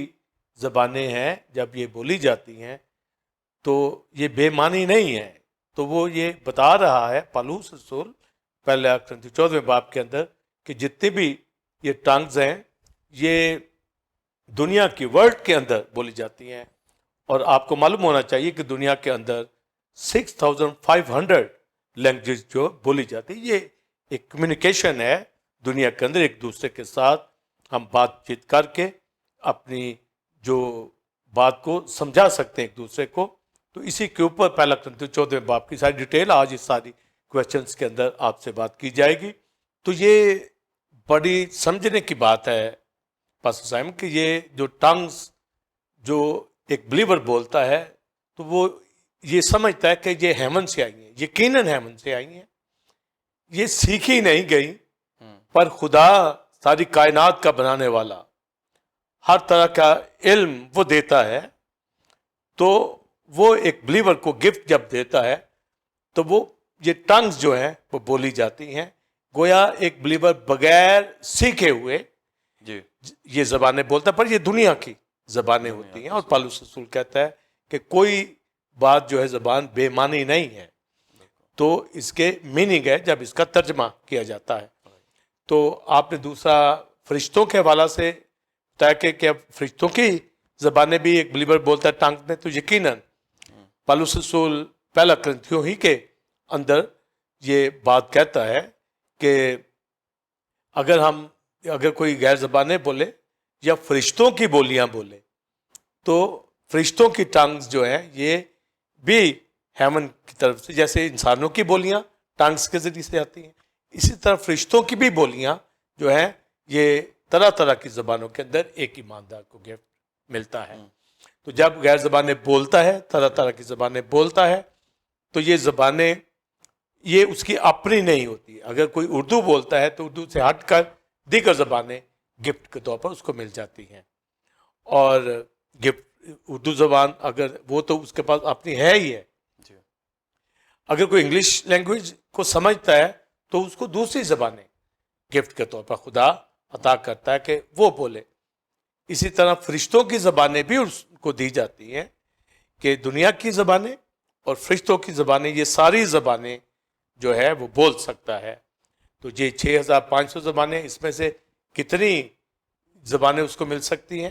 [SPEAKER 2] زبانیں ہیں جب یہ بولی جاتی ہیں تو یہ بے معنی نہیں ہے. تو وہ یہ بتا رہا ہے پالوس رسول پہلا کرنتھی 14 باب کے اندر کہ جتنی بھی یہ ٹنگز ہیں یہ دنیا کی ورلڈ کے اندر بولی جاتی ہیں. اور آپ کو معلوم ہونا چاہیے کہ دنیا کے اندر 6500 لینگویج جو بولی جاتی ہے. یہ ایک کمیونیکیشن ہے دنیا کے اندر، ایک دوسرے کے ساتھ ہم بات چیت کر کے اپنی جو بات کو سمجھا سکتے ہیں ایک دوسرے کو. تو اسی کے اوپر پہلا کرنتھی 14 باب کی ساری ڈیٹیل آج اس ساری کویسچنس کے اندر آپ سے بات کی جائے گی. تو یہ بڑی سمجھنے کی بات ہے پاسٹر صاحب کہ یہ جو ٹنگز جو ایک بلیور بولتا ہے تو وہ یہ سمجھتا ہے کہ یہ ہیمن سے آئی ہیں، یقیناً ہیمن سے آئی ہیں، یہ سیکھی نہیں گئی. پر خدا ساری کائنات کا بنانے والا ہر طرح کا علم وہ دیتا ہے. تو وہ ایک بلیور کو گفٹ جب دیتا ہے تو وہ یہ ٹنگز جو ہیں وہ بولی جاتی ہیں. گویا ایک بلیور بغیر سیکھے ہوئے
[SPEAKER 1] جی
[SPEAKER 2] یہ زبانیں بولتا ہے، پر یہ دنیا کی زبانیں ہوتی ہیں. اور پالوس رسول کہتا ہے کہ کوئی بات جو ہے زبان بے معنی نہیں ہے، تو اس کے میننگ ہے جب اس کا ترجمہ کیا جاتا ہے. تو آپ نے دوسرا فرشتوں کے حوالہ سے بتایا کہ کیا فرشتوں کی زبانیں بھی ایک بلیور بولتا ہے ٹنگ میں. تو یقیناً پالوس رسول پہلا کرنتھیوں ہی کے اندر یہ بات کہتا ہے کہ اگر کوئی غیر زبانیں بولے یا فرشتوں کی بولیاں بولے تو فرشتوں کی ٹنگز جو ہیں یہ بھی ہیمن کی طرف سے، جیسے انسانوں کی بولیاں ٹنگز کے ذریعے سے آتی ہیں، اسی طرح فرشتوں کی بھی بولیاں جو ہیں یہ طرح طرح کی زبانوں کے اندر ایک ایماندار کو گفٹ ملتا ہے. تو جب غیر زبانیں بولتا ہے، طرح طرح کی زبانیں بولتا ہے، تو یہ زبانیں یہ اس کی اپنی نہیں ہوتی. اگر کوئی اردو بولتا ہے تو اردو سے ہٹ کر دیگر زبانیں گفٹ کے طور پر اس کو مل جاتی ہیں. اور گفٹ اردو زبان اگر وہ تو اس کے پاس اپنی ہے ہی ہے. اگر کوئی انگلش لینگویج کو سمجھتا ہے تو اس کو دوسری زبانیں گفٹ کے طور پر خدا عطا کرتا ہے کہ وہ بولے. اسی طرح فرشتوں کی زبانیں بھی اس کو دی جاتی ہیں کہ دنیا کی زبانیں اور فرشتوں کی زبانیں، یہ ساری زبانیں جو ہے وہ بول سکتا ہے. تو یہ 6500 زبانیں، اس میں سے کتنی زبانیں اس کو مل سکتی ہیں؟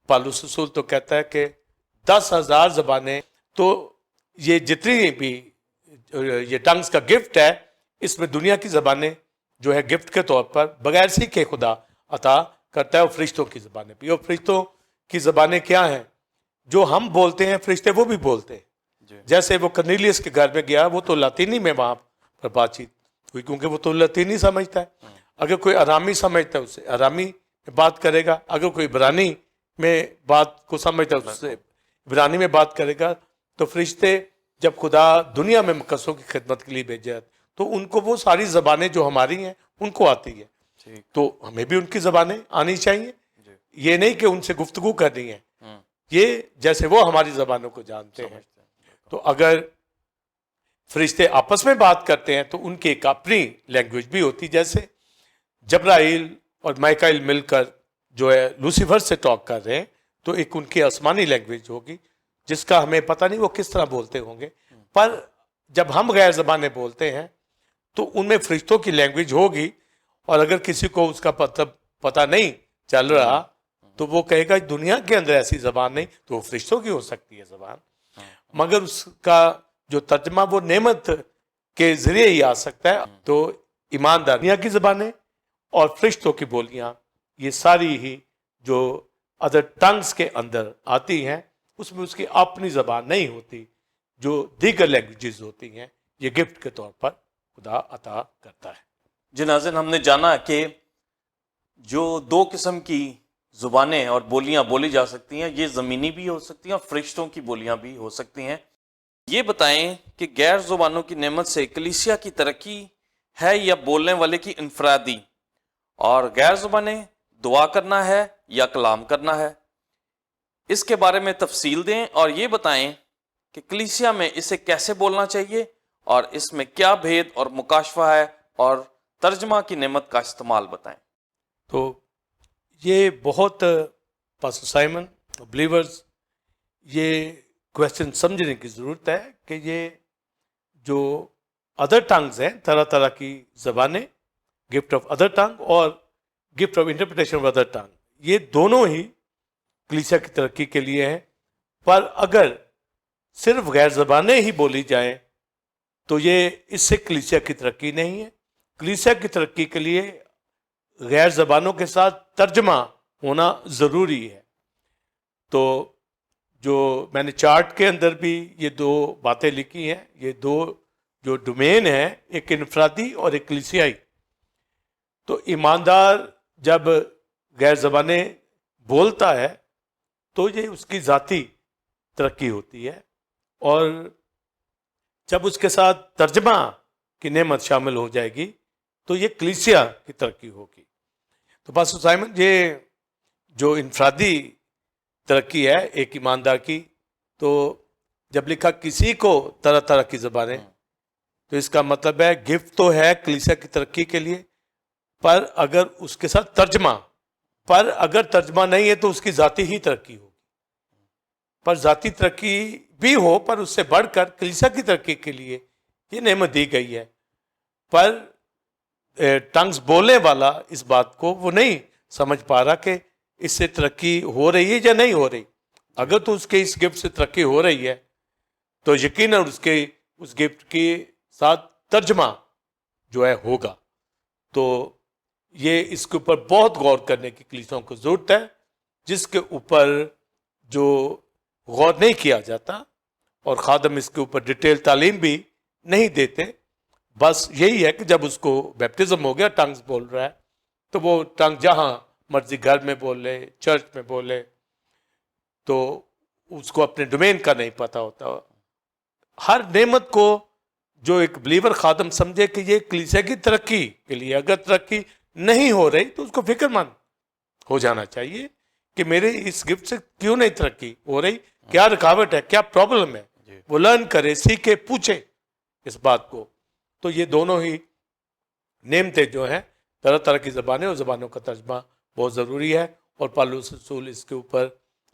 [SPEAKER 2] پالوس رسول تو کہتا ہے کہ 10,000 زبانیں. تو یہ جتنی بھی یہ ٹنگز کا گفٹ ہے اس میں دنیا کی زبانیں جو ہے گفٹ کے طور پر بغیر سیکھے خدا عطا کرتا ہے. اور فرشتوں کی زبانیں بھی. اور فرشتوں کی زبانیں کیا ہیں؟ جو ہم بولتے ہیں فرشتے وہ بھی بولتے ہیں. جیسے وہ کرنیلیس کے گھر میں گیا، وہ تو لاطینی میں وہاں پر بات چیت ہوئی کیونکہ وہ تو لاطینی سمجھتا ہے. اگر کوئی آرامی سمجھتا ہے اس سے آرامی میں بات کرے گا، اگر کوئی عبرانی میں بات کو سمجھتا ہے اس سے عبرانی میں بات کرے گا. تو فرشتے جب خدا دنیا میں مقدسوں کی خدمت کے لیے بھیجے تو ان کو وہ ساری زبانیں جو ہماری ہیں ان کو آتی ہے. تو ہمیں بھی ان کی زبانیں آنی چاہیے. یہ نہیں کہ ان سے گفتگو کرنی ہے، یہ جیسے وہ ہماری زبانوں کو جانتے ہیں. تو اگر فرشتے آپس میں بات کرتے ہیں تو ان کی ایک اپنی لینگویج بھی ہوتی. جیسے جبرائیل اور میکائیل مل کر جو ہے لوسیفر سے ٹاک کر رہے ہیں تو ایک ان کی آسمانی لینگویج ہوگی جس کا ہمیں پتہ نہیں وہ کس طرح بولتے ہوں گے. پر جب ہم غیر زبانیں بولتے ہیں تو ان میں فرشتوں کی لینگویج ہوگی. اور اگر کسی کو اس کا پتہ نہیں چل رہا تو وہ کہے گا دنیا کے اندر ایسی زبان نہیں، تو وہ فرشتوں کی ہو سکتی ہے زبان. مگر اس کا جو ترجمہ وہ نعمت کے ذریعے ہی آ سکتا ہے. تو ایماندار دنیا کی زبانیں اور فرشتوں کی بولیاں یہ ساری ہی جو ادر ٹنگز کے اندر آتی ہیں اس میں اس کی اپنی زبان نہیں ہوتی، جو دیگر لینگویجز ہوتی ہیں یہ گفٹ کے طور پر خدا عطا کرتا ہے.
[SPEAKER 1] جی ناظرین، ہم نے جانا کہ جو دو قسم کی زبانیں اور بولیاں بولی جا سکتی ہیں، یہ زمینی بھی ہو سکتی ہیں اور فرشتوں کی بولیاں بھی ہو سکتی ہیں. یہ بتائیں کہ غیر زبانوں کی نعمت سے کلیسیا کی ترقی ہے یا بولنے والے کی انفرادی، اور غیر زبانیں دعا کرنا ہے یا کلام کرنا ہے؟ اس کے بارے میں تفصیل دیں اور یہ بتائیں کہ کلیسیا میں اسے کیسے بولنا چاہیے اور اس میں کیا بھید اور مکاشفہ ہے اور ترجمہ کی نعمت کا استعمال بتائیں۔
[SPEAKER 2] تو یہ بہت پاسٹر سائمن بلیورز یہ کویسچن سمجھنے کی ضرورت ہے کہ یہ جو ادر ٹنگز ہیں، طرح طرح کی زبانیں، گفٹ آف ادر ٹنگ اور gift of interpretation of other tongue, یہ دونوں ہی کلیسیا کی ترقی کے لیے ہیں۔ پر اگر صرف غیر زبانیں ہی بولی جائیں تو یہ اس سے کلیسیا کی ترقی نہیں ہے۔ کلیسیا کی ترقی کے لیے غیر زبانوں کے ساتھ ترجمہ ہونا ضروری ہے۔ تو جو میں نے چارٹ کے اندر بھی یہ دو باتیں لکھی ہیں، یہ دو جو ڈومین ہیں، ایک انفرادی اور ایک کلیسیائی۔ تو ایماندار جب غیر زبانیں بولتا ہے تو یہ اس کی ذاتی ترقی ہوتی ہے، اور جب اس کے ساتھ ترجمہ کی نعمت شامل ہو جائے گی تو یہ کلیسیا کی ترقی ہوگی۔ تو پاسٹر سائمن، یہ جو انفرادی ترقی ہے ایک ایماندار کی، تو جب لکھا کسی کو طرح طرح کی زبانیں، تو اس کا مطلب ہے گفٹ تو ہے کلیسیا کی ترقی کے لیے، پر اگر اس کے ساتھ ترجمہ، پر اگر ترجمہ نہیں ہے تو اس کی ذاتی ہی ترقی ہوگی۔ پر ذاتی ترقی بھی ہو، پر اس سے بڑھ کر کلیسیا کی ترقی کے لیے یہ نعمت دی گئی ہے۔ پر ٹنگز بولنے والا اس بات کو وہ نہیں سمجھ پا رہا کہ اس سے ترقی ہو رہی ہے یا نہیں ہو رہی۔ اگر تو اس کے اس گفٹ سے ترقی ہو رہی ہے تو یقیناً اس گفٹ کے ساتھ ترجمہ جو ہے ہوگا۔ تو یہ اس کے اوپر بہت غور کرنے کی کلیسیوں کو ضرورت ہے، جس کے اوپر جو غور نہیں کیا جاتا، اور خادم اس کے اوپر ڈیٹیل تعلیم بھی نہیں دیتے۔ بس یہی ہے کہ جب اس کو بیپٹزم ہو گیا، ٹنگز بول رہا ہے، تو وہ ٹنگ جہاں مرضی گھر میں بول لے، چرچ میں بولے، تو اس کو اپنے ڈومین کا نہیں پتہ ہوتا۔ ہر نعمت کو جو ایک بلیور خادم سمجھے کہ یہ کلیسیا کی ترقی کے لیے، اگر ترقی نہیں ہو رہی تو اس کو فکر مند ہو جانا چاہیے کہ میرے اس گفٹ سے کیوں نہیں ترقی ہو رہی، کیا رکاوٹ ہے، کیا پرابلم ہے۔ وہ لرن کرے، سیکھے، پوچھے اس بات کو۔ تو یہ دونوں ہی نعمتیں جو ہیں، طرح طرح کی زبانیں اور زبانوں کا ترجمہ بہت ضروری ہے، اور پالوس رسول اس کے اوپر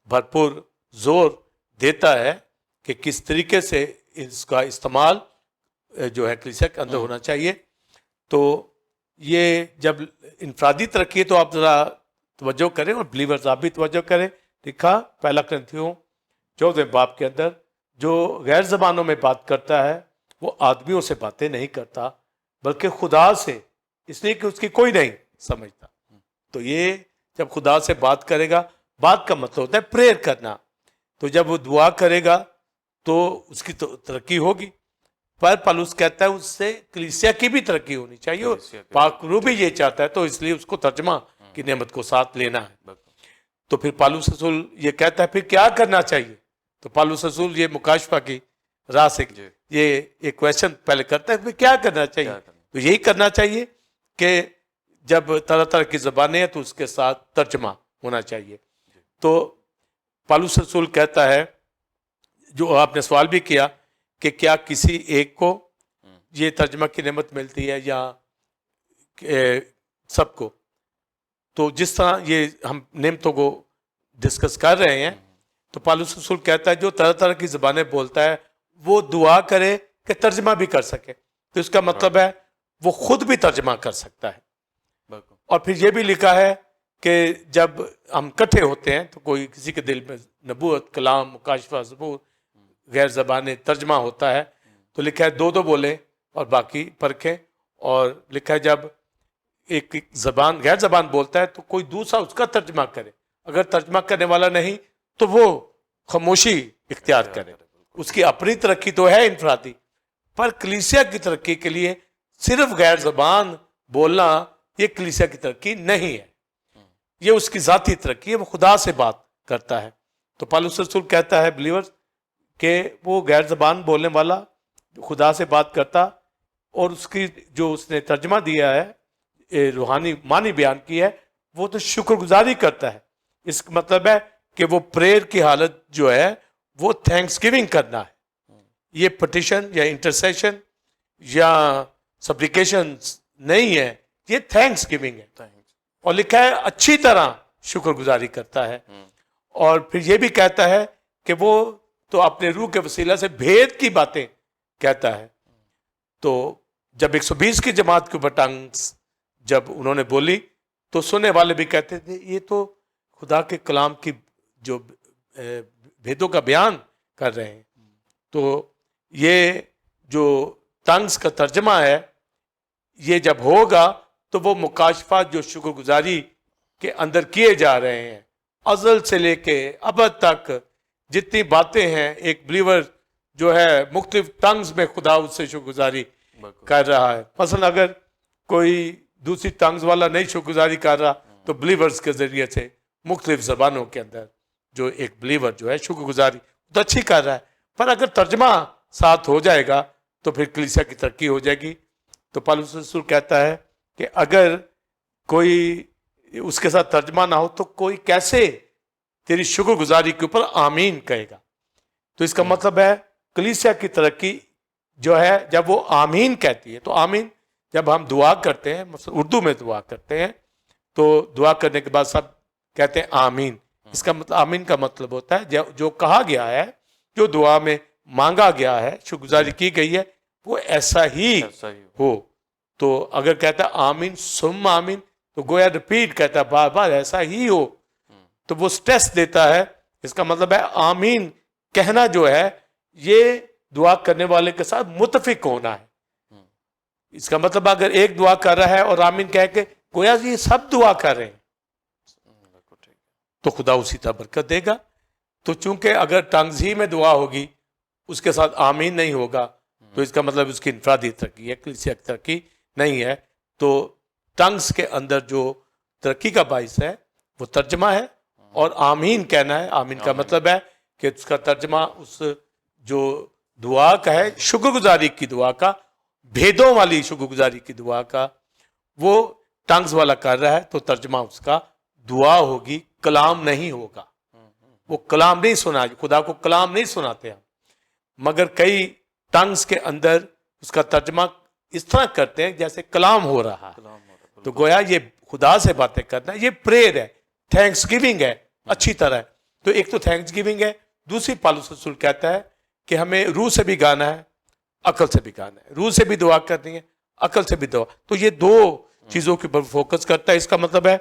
[SPEAKER 2] بھرپور زور دیتا ہے کہ کس طریقے سے اس کا استعمال جو ہے کلیسیا کے اندر ہونا چاہیے۔ تو یہ جب انفرادی ترقی ہے تو آپ ذرا توجہ کریں، اور بلیورز آپ بھی توجہ کریں۔ لکھا پہلا کرنتھیوں 14 باب کے اندر، جو غیر زبانوں میں بات کرتا ہے وہ آدمیوں سے باتیں نہیں کرتا بلکہ خدا سے، اس لیے کہ اس کی کوئی نہیں سمجھتا۔ تو یہ جب خدا سے بات کرے گا، بات کا مطلب ہوتا ہے پریئر کرنا، تو جب وہ دعا کرے گا تو اس کی ترقی ہوگی۔ پر پالوس کہتا ہے اس سے کلیسیا کی بھی ترقی ہونی چاہیے، پاک روح بھی یہ چاہتا ہے، تو اس لیے اس کو ترجمہ کی نعمت کو ساتھ لینا ہے۔ تو پھر پالوس رسول یہ کہتا ہے پھر کیا کرنا چاہیے۔ تو پالوس رسول یہ مکاشفہ کی راہ سے یہ ایک کویشچن پہلے کرتا ہے، پھر کیا کرنا چاہیے۔ تو یہی کرنا چاہیے کہ جب طرح طرح کی زبانیں ہیں تو اس کے ساتھ ترجمہ ہونا چاہیے۔ تو پالوس رسول کہتا ہے، جو آپ نے سوال بھی کیا کہ کیا کسی ایک کو یہ ترجمہ کی نعمت ملتی ہے یا سب کو۔ تو جس طرح یہ ہم نعمتوں کو ڈسکس کر رہے ہیں، تو پالوس رسول کہتا ہے جو طرح طرح کی زبانیں بولتا ہے وہ دعا کرے کہ ترجمہ بھی کر سکے۔ تو اس کا مطلب ہے وہ خود بھی ترجمہ کر سکتا ہے۔ اور پھر یہ بھی لکھا ہے کہ جب ہم کٹھے ہوتے ہیں تو کوئی کسی کے دل میں نبوت، کلام، مکاشفہ، زبور، غیر زبانیں ترجمہ ہوتا ہے، تو لکھا ہے دو دو بولیں اور باقی پرکھیں۔ اور لکھا ہے جب ایک زبان غیر زبان بولتا ہے تو کوئی دوسرا اس کا ترجمہ کرے، اگر ترجمہ کرنے والا نہیں تو وہ خاموشی اختیار کرے۔ اس کی اپنی ترقی تو ہے انفرادی، پر کلیسیا کی ترقی کے لیے صرف غیر زبان بولنا یہ کلیسیا کی ترقی نہیں ہے، یہ اس کی ذاتی ترقی ہے، وہ خدا سے بات کرتا ہے۔ تو پالوس رسول کہتا ہے بلیور کہ وہ غیر زبان بولنے والا خدا سے بات کرتا، اور اس کی جو اس نے ترجمہ دیا ہے، روحانی معنی بیان کی ہے، وہ تو شکر گزاری کرتا ہے۔ اس کا مطلب ہے کہ وہ پریئر کی حالت جو ہے وہ تھینکس گیونگ کرنا ہے۔ یہ پٹیشن یا انٹرسیشن یا سپلیکیشنز نہیں ہے, یہ تھینکس گیونگ ہے. اور لکھا ہے اچھی طرح شکر گزاری کرتا ہے, اور پھر یہ بھی کہتا ہے کہ وہ تو اپنے روح کے وسیلہ سے بھید کی باتیں کہتا ہے. تو جب 120 کی جماعت کے اوپر ٹنگس جب انہوں نے بولی تو سننے والے بھی کہتے تھے یہ تو خدا کے کلام کی جو بھیدوں کا بیان کر رہے ہیں. تو یہ جو ٹنگس کا ترجمہ ہے یہ جب ہوگا تو وہ مکاشفات جو شکر گزاری کے اندر کیے جا رہے ہیں ازل سے لے کے ابد تک جتنی باتیں ہیں, ایک بلیور جو ہے مختلف ٹنگز میں خدا اس سے شکر گزاری کر رہا ہے. مثلا اگر کوئی دوسری ٹنگز والا نہیں شکر گزاری کر رہا تو بلیورز کے ذریعے سے مختلف زبانوں کے اندر جو ایک بلیور جو ہے شکر گزاری تو اچھی کر رہا ہے. پر اگر ترجمہ ساتھ ہو جائے گا تو پھر کلیسیا کی ترقی ہو جائے گی. تو پالوس رسول کہتا ہے کہ اگر کوئی اس کے ساتھ ترجمہ نہ ہو تو کوئی کیسے تیری شکر گزاری کے اوپر آمین کہے گا. تو اس کا مطلب ہے کلیسیا کی ترقی جو ہے جب وہ آمین کہتی ہے. تو آمین جب ہم دعا کرتے ہیں, مثلا اردو میں دعا کرتے ہیں تو دعا کرنے کے بعد سب کہتے ہیں آمین. اس کا مطلب آمین کا مطلب ہوتا ہے جو کہا گیا ہے, جو دعا میں مانگا گیا ہے, شکر گزاری کی گئی ہے, وہ ایسا ہی ہو. تو اگر کہتا ہے آمین سم آمین تو گویا ریپیٹ کہتا ہے بار بار ایسا ہی ہو, تو وہ سٹریس دیتا ہے. اس کا مطلب ہے آمین کہنا جو ہے یہ دعا کرنے والے کے ساتھ متفق ہونا ہے. اس کا مطلب اگر ایک دعا کر رہا ہے اور آمین کہہ کے گویا یہ سب دعا کر رہے ہیں تو خدا اسی طرح برکت دے گا. تو چونکہ اگر ٹنگز ہی میں دعا ہوگی اس کے ساتھ آمین نہیں ہوگا تو اس کا مطلب اس کی انفرادی ترقی ہے, کلیسیا کی ترقی نہیں ہے. تو ٹنگز کے اندر جو ترقی کا باعث ہے وہ ترجمہ ہے اور آمین کہنا ہے. آمین کا مطلب ہے کہ اس کا ترجمہ اس جو دعا کا ہے, شکر گزاری کی دعا کا, بھیدوں والی شکر گزاری کی دعا کا, وہ ٹنگز والا کر رہا ہے تو ترجمہ اس کا دعا ہوگی, کلام نہیں ہوگا. وہ کلام نہیں سنا, خدا کو کلام نہیں سناتے ہم, مگر کئی ٹنگز کے اندر اس کا ترجمہ اس طرح کرتے ہیں جیسے کلام ہو رہا ہے. تو گویا یہ خدا سے باتیں کرنا ہے, یہ پریئر ہے, تھینکس گیونگ ہے اچھی طرح. تو ایک تو تھینکس گیونگ ہے, دوسری پالوس رسول کہتا ہے کہ ہمیں روح سے بھی گانا ہے, عقل سے بھی گانا ہے. روح سے بھی دعا کرنی ہے, عقل سے بھی دعا. تو یہ دو چیزوں کے اوپر فوکس کرتا ہے. اس کا مطلب ہے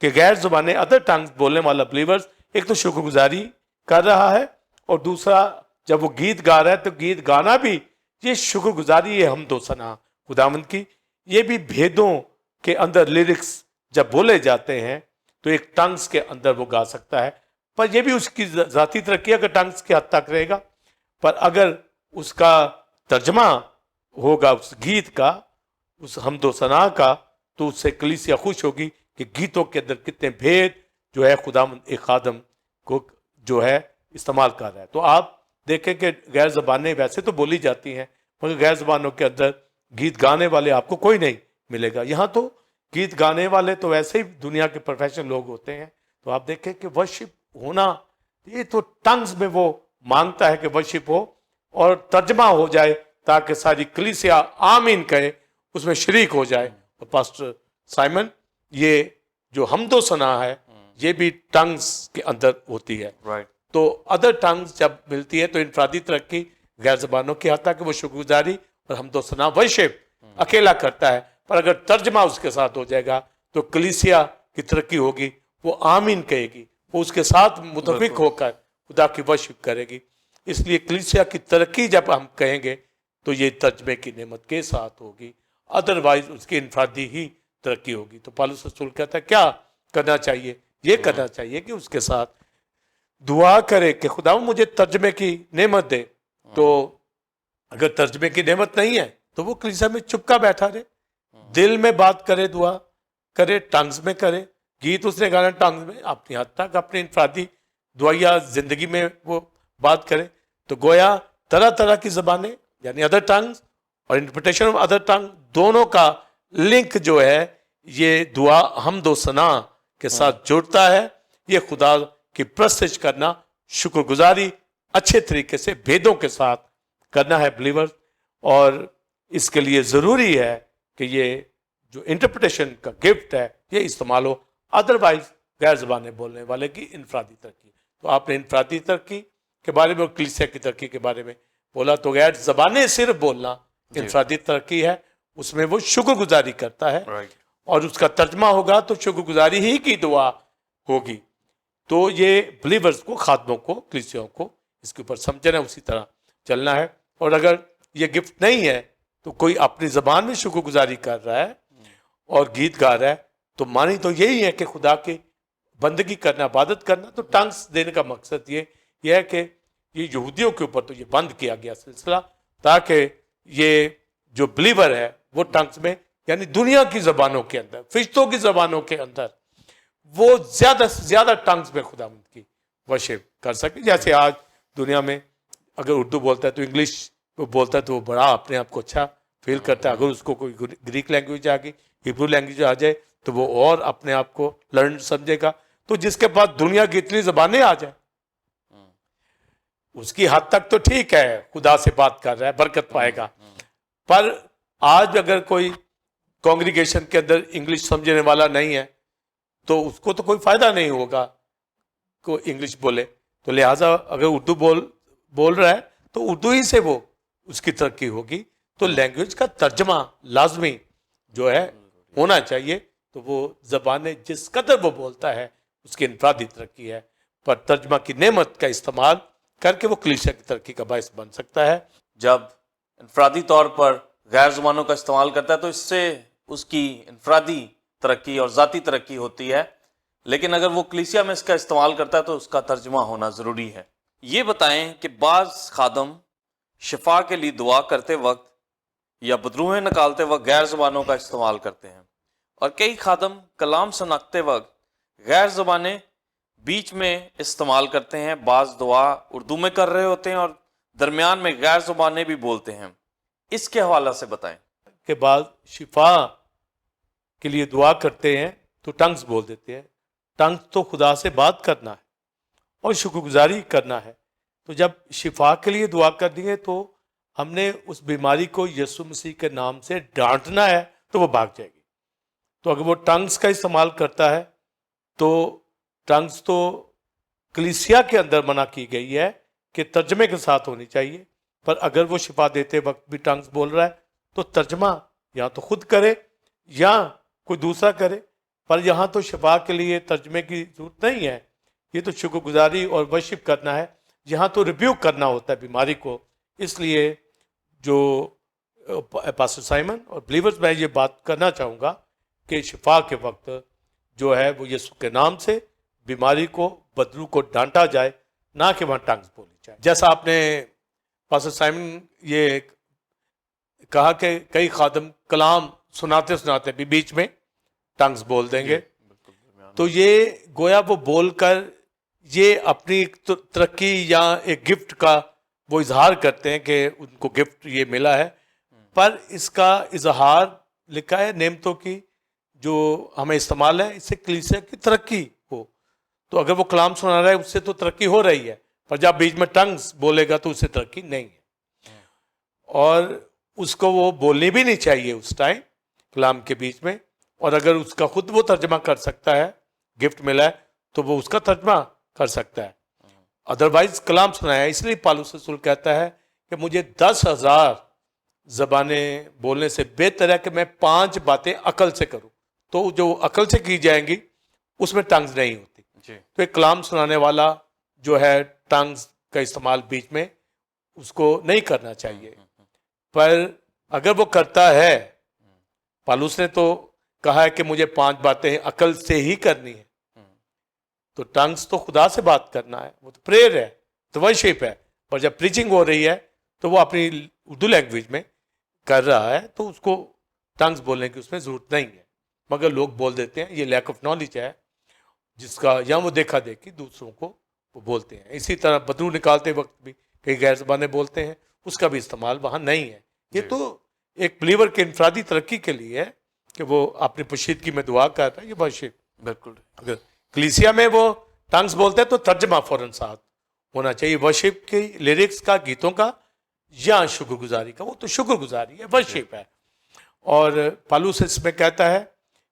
[SPEAKER 2] کہ غیر زبانیں ادر ٹنگز بولنے والا بلیورز ایک تو شکر گزاری کر رہا ہے, اور دوسرا جب وہ گیت گا رہا ہے تو گیت گانا بھی یہ شکر گزاری ہے, حمد و ثنا خداوند کی. یہ بھی بھیدوں کے اندر لیرکس جب بولے جاتے ہیں تو ایک ٹنگز کے اندر وہ گا سکتا ہے. پر یہ بھی اس کی ذاتی ترقی اگر ٹنگز کے حد تک رہے گا. پر اگر اس کا ترجمہ ہوگا اس گیت کا, اس حمد و ثنا کا, تو اس سے کلیسیا خوش ہوگی کہ گیتوں کے اندر کتنے بھید جو ہے خداوند ایک خادم کو جو ہے استعمال کر رہا ہے. تو آپ دیکھیں کہ غیر زبانیں ویسے تو بولی جاتی ہیں مگر غیر زبانوں کے اندر گیت گانے والے آپ کو کوئی نہیں ملے گا. یہاں تو گیت گانے والے تو ویسے ہی دنیا کے پروفیشنل لوگ ہوتے ہیں. تو آپ دیکھیں کہ ورشپ ہونا یہ تو ٹنگز میں وہ مانگتا ہے کہ ورشپ ہو اور ترجمہ ہو جائے تاکہ ساری کلیسیا آمین کہے, اس میں شریک ہو جائے. اور پاسٹر سائمن یہ جو حمد و ثنا ہے یہ بھی ٹنگز کے اندر ہوتی ہے. تو ادر ٹنگز جب ملتی ہے تو انفرادی ترقی غیر زبانوں کی حد تک وہ شکر گزاری اور حمد و ثنا ورشپ اکیلا کرتا ہے. پر اگر ترجمہ اس کے ساتھ ہو جائے گا تو کلیسیا کی ترقی ہوگی, وہ آمین کہے گی, وہ اس کے ساتھ متفق ہو کر خدا کی ورشپ کرے گی. اس لیے کلیسیا کی ترقی جب ہم کہیں گے تو یہ ترجمے کی نعمت کے ساتھ ہوگی, ادروائز اس کی انفرادی ہی ترقی ہوگی. تو پالوس رسول کہتا ہے کیا کرنا چاہیے, یہ کرنا چاہیے کہ اس کے ساتھ دعا کرے کہ خدا مجھے ترجمے کی نعمت دے. تو اگر ترجمے کی نعمت نہیں ہے تو وہ کلیسیا میں چپکا بیٹھا رہے, دل میں بات کرے, دعا کرے, ٹنگز میں کرے, گیت اس نے گانا ٹنگز میں, اپنی حد تک اپنی انفرادی دعائیا زندگی میں وہ بات کرے. تو گویا طرح طرح کی زبانیں یعنی ادر ٹنگز اور انٹرپریٹیشن آف ادر ٹنگ دونوں کا لنک جو ہے یہ دعا حمد و ثنا کے ساتھ جڑتا ہے. یہ خدا کی پرستش کرنا, شکر گزاری اچھے طریقے سے بھیدوں کے ساتھ کرنا ہے بلیور. اور اس کے لیے ضروری ہے کہ یہ جو انٹرپریٹیشن کا گفٹ ہے یہ استعمال ہو، ادروائز غیر زبانیں بولنے والے کی انفرادی ترقی. تو آپ نے انفرادی ترقی کے بارے میں اور کلیسیا کی ترقی کے بارے میں بولا. تو غیر زبانیں صرف بولنا انفرادی ترقی ہے، اس میں وہ شکر گزاری کرتا ہے اور اس کا ترجمہ ہوگا تو شکر گزاری ہی کی دعا ہوگی. تو یہ بلیورز کو، خادموں کو، کلیسیوں کو اس کے اوپر سمجھنا، اسی طرح چلنا ہے. اور اگر یہ گفٹ نہیں ہے تو کوئی اپنی زبان میں شکر گزاری کر رہا ہے اور گیت گا رہا ہے تو مانی تو یہی ہے کہ خدا کی بندگی کرنا، عبادت کرنا. تو ٹنگس دینے کا مقصد یہ ہے کہ یہ یہودیوں کے اوپر تو یہ بند کیا گیا سلسلہ، تاکہ یہ جو بلیور ہے وہ ٹنگس میں، یعنی دنیا کی زبانوں کے اندر، فرشتوں کی زبانوں کے اندر وہ زیادہ سے زیادہ ٹنگس میں خداوند کی ورشپ کر سکے. جیسے آج دنیا میں اگر اردو بولتا ہے تو انگلش بولتا ہے تو وہ بڑا اپنے آپ کو اچھا فیل کرتا ہے. اگر اس کو کوئی گریک لینگویج آ گئی، ہیبرو لینگویج آ جائے تو وہ اور اپنے آپ کو لرن سمجھے گا. تو جس کے پاس دنیا کی اتنی زبانیں آ جائیں اس کی حد تک تو ٹھیک ہے، خدا سے بات کر رہا ہے، برکت پائے گا. پر آج اگر کوئی کانگریگیشن کے اندر انگلش سمجھنے والا نہیں ہے تو اس کو تو کوئی فائدہ نہیں ہوگا کو انگلش بولے. تو لہٰذا اگر اردو بول رہا ہے تو اردو ہی سے وہ اس کی ترقی ہوگی. تو لینگویج کا ترجمہ لازمی جو ہے ہونا چاہیے. تو وہ زبانیں جس قدر وہ بولتا ہے اس کی انفرادی ترقی ہے، پر ترجمہ کی نعمت کا استعمال کر کے وہ کلیسیا کی ترقی کا باعث بن سکتا ہے.
[SPEAKER 1] جب انفرادی طور پر غیر زبانوں کا استعمال کرتا ہے تو اس سے اس کی انفرادی ترقی اور ذاتی ترقی ہوتی ہے، لیکن اگر وہ کلیسیا میں اس کا استعمال کرتا ہے تو اس کا ترجمہ ہونا ضروری ہے. یہ بتائیں کہ بعض خادم شفا کے لیے دعا کرتے وقت یا بدروہیں نکالتے وقت غیر زبانوں کا استعمال کرتے ہیں، اور کئی خادم کلام سناتے وقت غیر زبانیں بیچ میں استعمال کرتے ہیں. بعض دعا اردو میں کر رہے ہوتے ہیں اور درمیان میں غیر زبانیں بھی بولتے ہیں. اس کے حوالہ سے بتائیں.
[SPEAKER 2] کہ بعض شفا کے لیے دعا کرتے ہیں تو ٹنگس بول دیتے ہیں. ٹنگس تو خدا سے بات کرنا ہے اور شکر گزاری کرنا ہے. تو جب شفا کے لیے دعا کرنی ہے تو ہم نے اس بیماری کو یسوع مسیح کے نام سے ڈانٹنا ہے تو وہ بھاگ جائے گی. تو اگر وہ ٹنگس کا استعمال کرتا ہے تو ٹنگس تو کلیسیا کے اندر منع کی گئی ہے کہ ترجمے کے ساتھ ہونی چاہیے. پر اگر وہ شفا دیتے وقت بھی ٹنگس بول رہا ہے تو ترجمہ یا تو خود کرے یا کوئی دوسرا کرے. پر یہاں تو شفا کے لیے ترجمے کی ضرورت نہیں ہے، یہ تو شکر گزاری اور ورشپ کرنا ہے. یہاں تو ریبیوک کرنا ہوتا ہے بیماری کو. اس لیے جو پاسٹر سائمن اور بلیورز میں یہ بات کرنا چاہوں گا کہ شفا کے وقت جو ہے وہ یسوع کے نام سے بیماری کو، بدلو کو ڈانٹا جائے، نہ کہ وہاں ٹنگس بولی جائے. جیسا آپ نے پاسٹر سائمن یہ کہا کہ کئی خادم کلام سناتے سناتے بھی بیچ میں ٹنگس بول دیں گے، تو یہ گویا وہ بول کر یہ اپنی ترقی یا ایک گفٹ کا وہ اظہار کرتے ہیں کہ ان کو گفٹ یہ ملا ہے. پر اس کا اظہار لکھا ہے نعمتوں کی جو ہمیں استعمال ہے، اس سے کلیسیا کی ترقی ہو. تو اگر وہ کلام سنا رہا ہے اس سے تو ترقی ہو رہی ہے، پر جب بیچ میں ٹنگس بولے گا تو اس سے ترقی نہیں ہے. اور اس کو وہ بولنی بھی نہیں چاہیے اس ٹائم کلام کے بیچ میں. اور اگر اس کا خود وہ ترجمہ کر سکتا ہے، گفٹ ملا ہے تو وہ اس کا ترجمہ کر سکتا ہے. ادروائز کلام سنایا. اس لیے پالوس رسول کہتا ہے کہ مجھے 10,000 زبانیں بولنے سے بہتر ہے کہ میں 5 باتیں عقل سے کروں. تو جو عقل سے کی جائیں گی اس میں ٹنگز نہیں ہوتی. تو ایک کلام سنانے والا جو ہے ٹنگز کا استعمال بیچ میں اس کو نہیں کرنا چاہیے. پر اگر وہ کرتا ہے، پالوس نے تو کہا ہے کہ مجھے 5 باتیں عقل سے ہی کرنی ہے. تو ٹنگس تو خدا سے بات کرنا ہے، وہ تو پریئر ہے، تو ورشپ ہے. اور جب پریچنگ ہو رہی ہے تو وہ اپنی اردو لینگویج میں کر رہا ہے تو اس کو ٹنگس بولنے کی اس میں ضرورت نہیں ہے. مگر لوگ بول دیتے ہیں، یہ لیک آف نالج ہے جس کا یا وہ دیکھا دیکھی دوسروں کو وہ بولتے ہیں. اسی طرح بدلو نکالتے وقت بھی کئی غیر زبانیں بولتے ہیں، اس کا بھی استعمال وہاں نہیں ہے. یہ تو ایک بلیور کے انفرادی ترقی کے لیے ہے کہ وہ اپنی پوشیدگی میں دعا کر رہا ہے. یہ ورشپ
[SPEAKER 1] بالکل.
[SPEAKER 2] اگر کلیسیا میں وہ ٹنگس بولتے ہیں تو ترجمہ فوراً ساتھ ہونا چاہیے. ورشپ کی لیرکس کا، گیتوں کا یا شکر گزاری کا. وہ تو شکر گزاری ہے, ورشپ ہے. اور پالوس اس میں کہتا ہے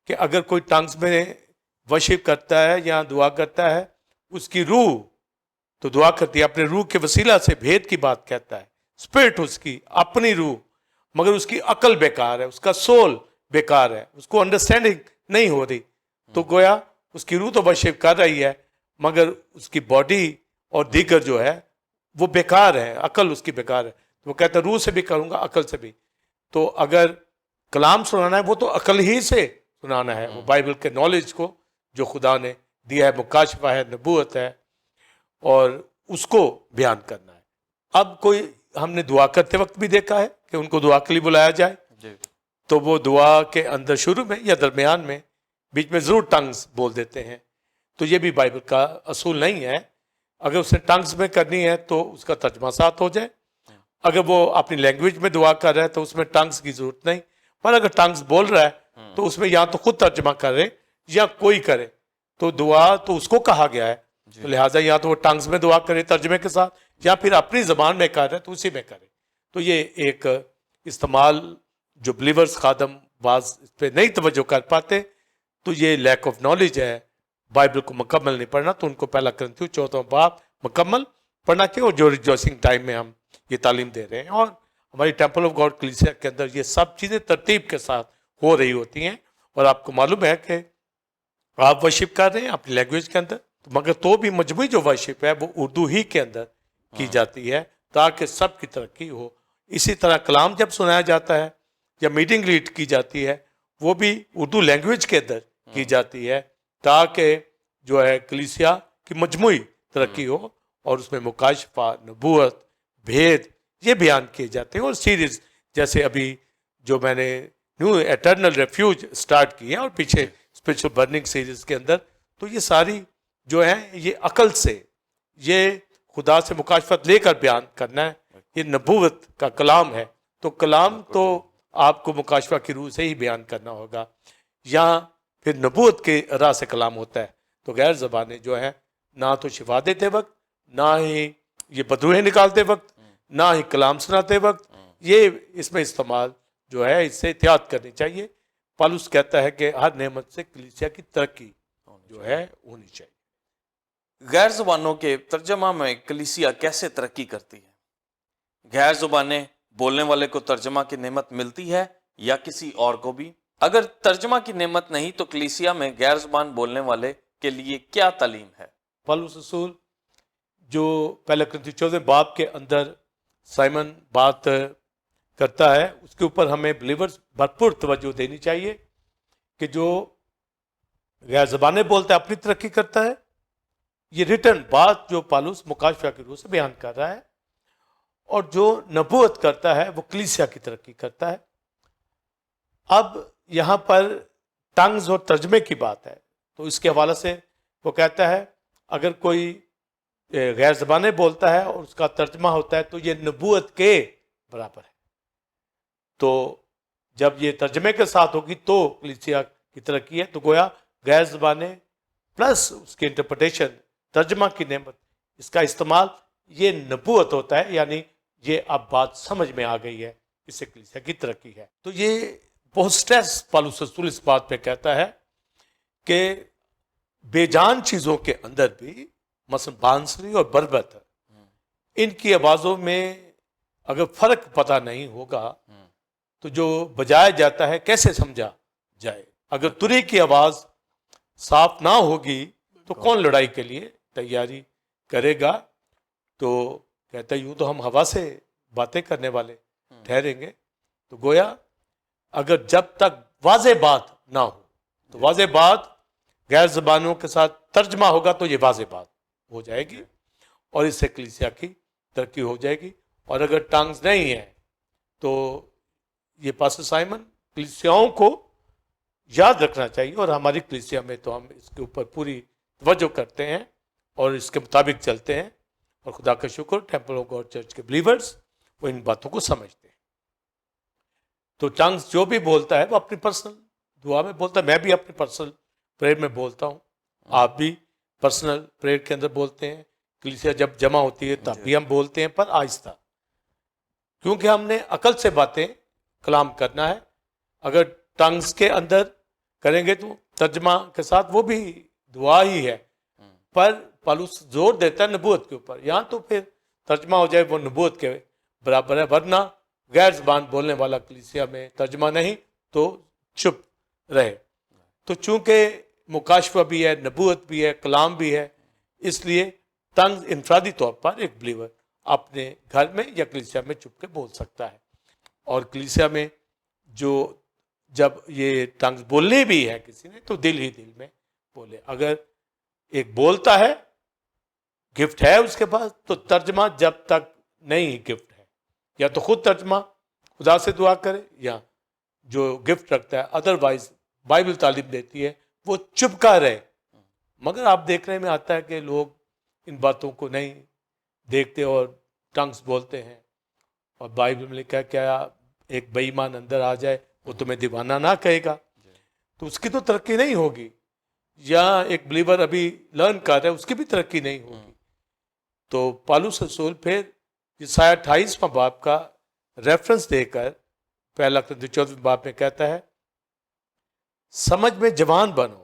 [SPEAKER 2] کہ اگر کوئی ٹنگز میں ورشپ کرتا ہے یا دعا کرتا ہے, اس کی روح تو دعا کرتی ہے, اپنے روح کے وسیلہ سے بھید کی بات کہتا ہے, اسپرٹ اس کی اپنی روح, مگر اس کی عقل بیکار ہے, اس کا سول بیکار ہے, اس کو انڈرسٹینڈنگ نہیں ہو رہی. تو گویا اس کی روح تو ورشپ کر رہی ہے, مگر اس کی باڈی اور دیگر جو ہے وہ بیکار ہے, عقل اس کی بیکار ہے. تو وہ کہتا ہے روح سے بھی کروں گا, عقل سے بھی. تو اگر کلام سنانا ہے وہ تو عقل ہی سے سنانا ہے, وہ بائبل کے نالج کو جو خدا نے دیا ہے, مکاشفہ ہے, نبوت ہے, اور اس کو بیان کرنا ہے. اب کوئی ہم نے دعا کرتے وقت بھی دیکھا ہے کہ ان کو دعا کے لیے بلایا جائے, تو وہ دعا کے اندر شروع میں یا درمیان میں بیچ میں ضرور ٹنگز بول دیتے ہیں. تو یہ بھی بائبل کا اصول نہیں ہے. اگر اس نے ٹنگز میں کرنی ہے تو اس کا ترجمہ ساتھ ہو جائے. اگر وہ اپنی لینگویج میں دعا کر رہا ہے تو اس میں ٹنگز کی ضرورت نہیں. پر اگر ٹنگز بول رہا ہے تو اس میں یا تو خود ترجمہ کرے یا کوئی کرے, تو دعا تو اس کو کہا گیا ہے. تو لہٰذا یا تو وہ ٹنگز میں دعا کرے ترجمے کے ساتھ, یا پھر اپنی زبان میں کر رہا ہے تو اسی میں کرے. تو یہ ایک استعمال جو بلیورز خادم بعض اس پہ نہیں توجہ کر پاتے, تو یہ لیک آف نالج ہے. بائبل کو مکمل نہیں پڑھنا, تو ان کو پہلا کرنتھیوں 4 باب مکمل پڑھنا چاہیے. اور جو ریجوائسنگ ٹائم میں ہم یہ تعلیم دے رہے ہیں, اور ہماری ٹیمپل آف گاڈ کلیسیا کے اندر یہ سب چیزیں ترتیب کے ساتھ ہو رہی ہوتی ہیں. اور آپ کو معلوم ہے کہ آپ ورشپ کر رہے ہیں اپنی لینگویج کے اندر, مگر تو بھی مجموعی جو ورشپ ہے وہ اردو ہی کے اندر کی جاتی ہے تاکہ سب کی ترقی ہو. اسی طرح کلام جب سنایا جاتا ہے یا میٹنگ لیڈ کی جاتی ہے وہ بھی اردو لینگویج کے اندر کی جاتی ہے تاکہ جو ہے کلیسیا کی مجموعی ترقی ہو, اور اس میں مکاشفہ, نبوت, بھید یہ بیان کیے جاتے ہیں. اور سیریز جیسے ابھی جو میں نے نیو ایٹرنل ریفیوج سٹارٹ کی ہے, اور پیچھے اسپرچل برننگ سیریز کے اندر, تو یہ ساری جو ہے یہ عقل سے, یہ خدا سے مکاشفت لے کر بیان کرنا ہے. یہ نبوت کا کلام ہے, تو کلام تو آپ کو مکاشفہ کی روح سے ہی بیان کرنا ہوگا. یا پھر نبوت کے راہ سے کلام ہوتا ہے, تو غیر زبانیں جو ہیں نہ تو شفا دیتے وقت, نہ ہی یہ بدروہیں نکالتے وقت, نہ ہی کلام سناتے وقت, یہ اس میں استعمال جو ہے اس سے احتیاط کرنی چاہیے. پالوس کہتا ہے کہ ہر نعمت سے کلیسیا کی ترقی جو ہے ہونی چاہیے.
[SPEAKER 1] غیر زبانوں کے ترجمہ میں کلیسیا کیسے ترقی کرتی ہے؟ غیر زبانیں بولنے والے کو ترجمہ کی نعمت ملتی ہے یا کسی اور کو بھی؟ اگر ترجمہ کی نعمت نہیں تو کلیسیا میں غیر زبان بولنے والے کے لیے کیا تعلیم ہے؟
[SPEAKER 2] پالوس رسول جو پہلے کرنتھیوں 14 باب کے اندر سائمن بات کرتا ہے, اس کے اوپر ہمیں بلیورز بھرپور توجہ دینی چاہیے کہ جو غیر زبانیں بولتا ہے اپنی ترقی کرتا ہے. یہ ریٹن بات جو پالوس مکاشفہ کی روح سے بیان کر رہا ہے, اور جو نبوت کرتا ہے وہ کلیسیا کی ترقی کرتا ہے. اب یہاں پر ٹنگز اور ترجمے کی بات ہے, تو اس کے حوالے سے وہ کہتا ہے اگر کوئی غیر زبانیں بولتا ہے اور اس کا ترجمہ ہوتا ہے تو یہ نبوت کے برابر ہے. تو جب یہ ترجمے کے ساتھ ہوگی تو کلیسیا کی ترقی ہے. تو گویا غیر زبانیں پلس اس کی انٹرپریٹیشن, ترجمہ کی نعمت, اس کا استعمال, یہ نبوت ہوتا ہے. یعنی یہ اب بات سمجھ میں آ گئی ہے, اس سے کلیسیا کی ترقی ہے. تو یہ بہت سٹریس پالوس رسول اس بات پہ کہتا ہے کہ بے جان چیزوں کے اندر بھی, مثلا بانسری اور بربت, ان کی آوازوں میں اگر فرق پتہ نہیں ہوگا تو جو بجایا جاتا ہے کیسے سمجھا جائے. اگر تری کی آواز صاف نہ ہوگی تو کون لڑائی کے لیے تیاری کرے گا. تو کہتا ہے یوں تو ہم ہوا سے باتیں کرنے والے ٹھہریں گے. تو گویا اگر جب تک واضح بات نہ ہو, تو واضح بات غیر زبانوں کے ساتھ ترجمہ ہوگا تو یہ واضح بات ہو جائے گی, اور اس سے کلیسیا کی ترقی ہو جائے گی. اور اگر ٹنگز نہیں ہے تو یہ پاسٹر سائمن کلیسیاؤں کو یاد رکھنا چاہیے, اور ہماری کلیسیا میں تو ہم اس کے اوپر پوری توجہ کرتے ہیں اور اس کے مطابق چلتے ہیں. اور خدا کا شکر ٹیمپل آف گاڈ چرچ کے بلیورز وہ ان باتوں کو سمجھتے ہیں. تو ٹنگز جو بھی بولتا ہے وہ اپنی پرسنل دعا میں بولتا ہے. میں بھی اپنی پرسنل پریئر میں بولتا ہوں, آپ بھی پرسنل پریئر کے اندر بولتے ہیں. کلیسیا جب جمع ہوتی ہے تب بھی ہم بولتے ہیں, پر آہستہ, کیونکہ ہم نے عقل سے باتیں کلام کرنا ہے. اگر ٹنگز کے اندر کریں گے تو ترجمہ کے ساتھ وہ بھی دعا ہی ہے, پر پالوس زور دیتا ہے نبوت کے اوپر. یہاں تو پھر ترجمہ ہو جائے وہ نبوت کے برابر ہے, ورنہ غیر زبان بولنے والا کلیسیا میں ترجمہ نہیں تو چپ رہے. تو چونکہ مکاشفہ بھی ہے, نبوت بھی ہے, کلام بھی ہے, اس لیے ٹنگز انفرادی طور پر ایک بلیور اپنے گھر میں یا کلیسیا میں چپ کے بول سکتا ہے. اور کلیسیا میں جو جب یہ ٹنگز بولنی بھی ہے کسی نے تو دل ہی دل میں بولے. اگر ایک بولتا ہے, گفٹ ہے اس کے پاس, تو ترجمہ جب تک نہیں گفٹ ہے, یا تو خود ترجمہ خدا سے دعا کرے یا جو گفٹ رکھتا ہے. ادروائز بائبل تعلیم دیتی ہے وہ چپکا رہے. مگر آپ دیکھنے میں آتا ہے کہ لوگ ان باتوں کو نہیں دیکھتے اور ٹنگز بولتے ہیں. اور بائبل میں لکھا ہے کیا ایک بے ایمان اندر آ جائے وہ تمہیں دیوانہ نہ کہے گا, تو اس کی تو ترقی نہیں ہوگی. یا ایک بلیور ابھی لرن کر رہا ہے, اس کی بھی ترقی نہیں ہوگی. تو پالوس رسول پھر یسایہ 28واں باب کا ریفرنس دے کر پہلا کرنتھی 14 باب میں کہتا ہے سمجھ میں جوان بنو.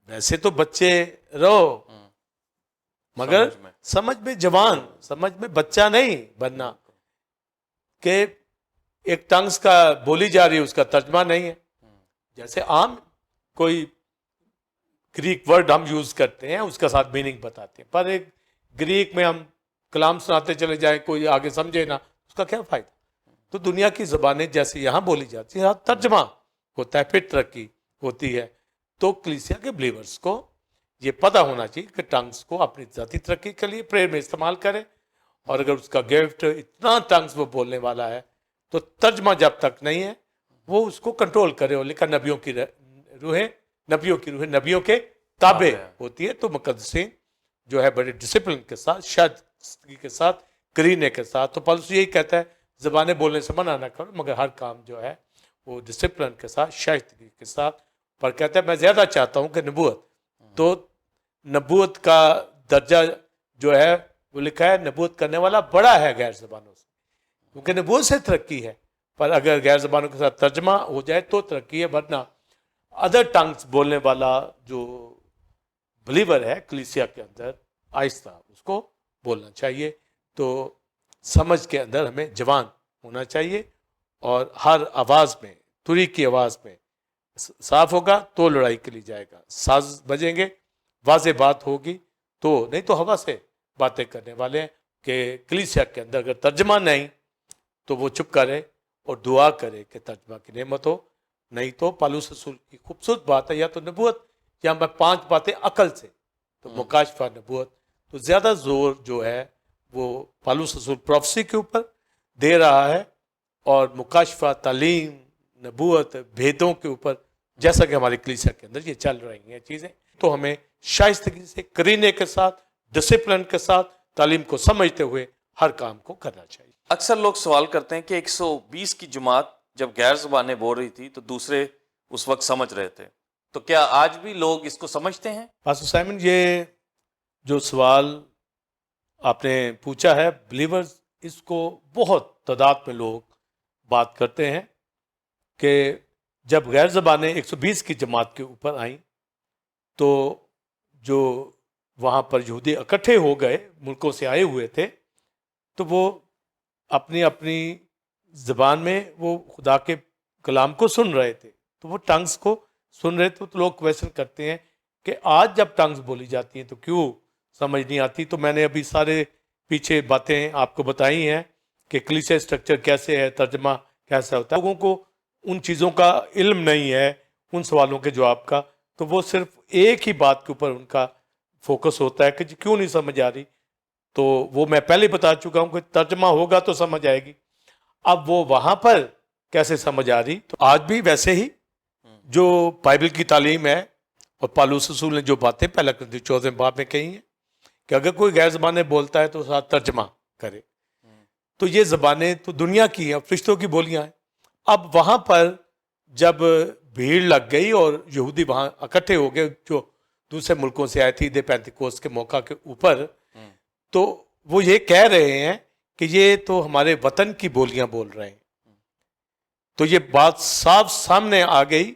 [SPEAKER 2] ویسے تو بچے رہو مگر سمجھ میں جوان, سمجھ میں بچہ نہیں بننا. کہ ایک ٹنگز کا بولی جا رہی ہے اس کا ترجمہ نہیں ہے. جیسے عام کوئی گریک ورڈ ہم یوز کرتے ہیں اس کا ساتھ میننگ بتاتے ہیں, پر ایک گریک میں ہم کلام سناتے چلے جائیں کوئی آگے سمجھے نہ, اس کا کیا فائدہ. تو دنیا کی زبانیں جیسے یہاں بولی جاتی ہیں ترجمہ ہوتا ہے, پھر ترقی ہوتی ہے. تو کلیسیا کے بلیورز کو یہ پتہ ہونا چاہیے کہ ٹنگز کو اپنی ذاتی ترقی کے لیے پریئر میں استعمال کرے. اور اگر اس کا گفٹ اتنا ٹنگز وہ بولنے والا ہے تو ترجمہ جب تک نہیں ہے وہ اس کو کنٹرول کرے. اور لکھا نبیوں کی روحیں نبیوں کے تابع ہوتی ہے. تو مقدسین جو ہے بڑے ڈسپلن کے ساتھ, شائستگی کے ساتھ, کرینے کے ساتھ. تو پالوس یہی کہتا ہے زبانیں بولنے سے منع نہ کرو مگر ہر کام جو ہے وہ ڈسپلن کے ساتھ, شائستگی کے ساتھ. پر کہتا ہے میں زیادہ چاہتا ہوں کہ نبوت, تو نبوت کا درجہ جو ہے وہ لکھا ہے نبوت کرنے والا بڑا ہے غیر زبانوں سے, کیونکہ نبوت سے ترقی ہے. پر اگر غیر زبانوں کے ساتھ ترجمہ ہو جائے تو ترقی ہے, ورنہ ادر ٹنگز بولنے والا جو بلیور ہے کلیسیا کے اندر آہستہ اس کو بولنا چاہیے. تو سمجھ کے اندر ہمیں جوان ہونا چاہیے, اور ہر آواز میں, تری کی آواز میں صاف ہوگا تو لڑائی کے لیے جائے گا. ساز بجیں گے, واضح بات ہوگی, تو نہیں تو ہوا سے باتیں کرنے والے ہیں. کہ کلیسیا کے اندر اگر ترجمہ نہیں تو وہ چپ کرے اور دعا کرے کہ ترجمہ کی نعمت ہو. نہیں تو پالوس رسول کی خوبصورت بات ہے, یا تو نبوت یا میں 5 باتیں عقل سے, تو مکاشفہ نبوت. تو زیادہ زور جو ہے وہ پالوس رسول پروفیسی کے اوپر دے رہا ہے, اور مکاشفہ, تعلیم, نبوت, بھیدوں کے اوپر, جیسا کہ ہماری کلیسیا کے اندر یہ چل رہی ہیں چیزیں. تو ہمیں شائستگی سے, کرینے کے ساتھ, ڈسپلن کے ساتھ, تعلیم کو سمجھتے ہوئے ہر کام کو کرنا چاہیے.
[SPEAKER 1] اکثر لوگ سوال کرتے ہیں کہ 120 کی جماعت جب غیر زبانیں بول رہی تھی تو دوسرے اس وقت سمجھ رہے تھے, تو کیا آج بھی لوگ اس کو سمجھتے ہیں؟
[SPEAKER 2] پاسٹر سائمن, یہ جو سوال آپ نے پوچھا ہے, بلیورز اس کو بہت تعداد میں لوگ بات کرتے ہیں کہ جب غیر زبانیں 120 کی جماعت کے اوپر آئیں تو جو وہاں پر یہودی اکٹھے ہو گئے, ملکوں سے آئے ہوئے تھے, تو وہ اپنی اپنی زبان میں وہ خدا کے کلام کو سن رہے تھے. تو وہ ٹنگز کو سن رہے تھے. تو لوگ کویسچن کرتے ہیں کہ آج جب ٹنگز بولی جاتی ہیں تو کیوں سمجھ نہیں آتی. تو میں نے ابھی سارے پیچھے باتیں آپ کو بتائی ہیں کہ کلیسیا اسٹرکچر کیسے ہے, ترجمہ کیسا ہوتا ہے. لوگوں کو ان چیزوں کا علم نہیں ہے, ان سوالوں کے جواب کا, تو وہ صرف ایک ہی بات کے اوپر ان کا فوکس ہوتا ہے کہ جی کیوں نہیں سمجھ آ رہی. تو وہ میں پہلے بتا چکا ہوں کہ ترجمہ ہوگا تو سمجھ آئے گی. اب وہ وہاں پر کیسے سمجھ آ رہی. تو آج بھی ویسے ہی جو بائبل کی تعلیم ہے, اور پالوس رسول نے جو باتیں پہلا کرنتھی 14 باب میں کہی ہیں کہ اگر کوئی غیر زبانیں بولتا ہے تو ساتھ ترجمہ کرے. تو یہ زبانیں تو دنیا کی ہیں, فرشتوں کی بولیاں ہیں. اب وہاں پر جب بھیڑ لگ گئی اور یہودی وہاں اکٹھے ہو گئے جو دوسرے ملکوں سے آئے تھے عید پینتیکوست کے موقع کے اوپر, تو وہ یہ کہہ رہے ہیں کہ یہ تو ہمارے وطن کی بولیاں بول رہے ہیں. تو یہ بات صاف سامنے آ گئی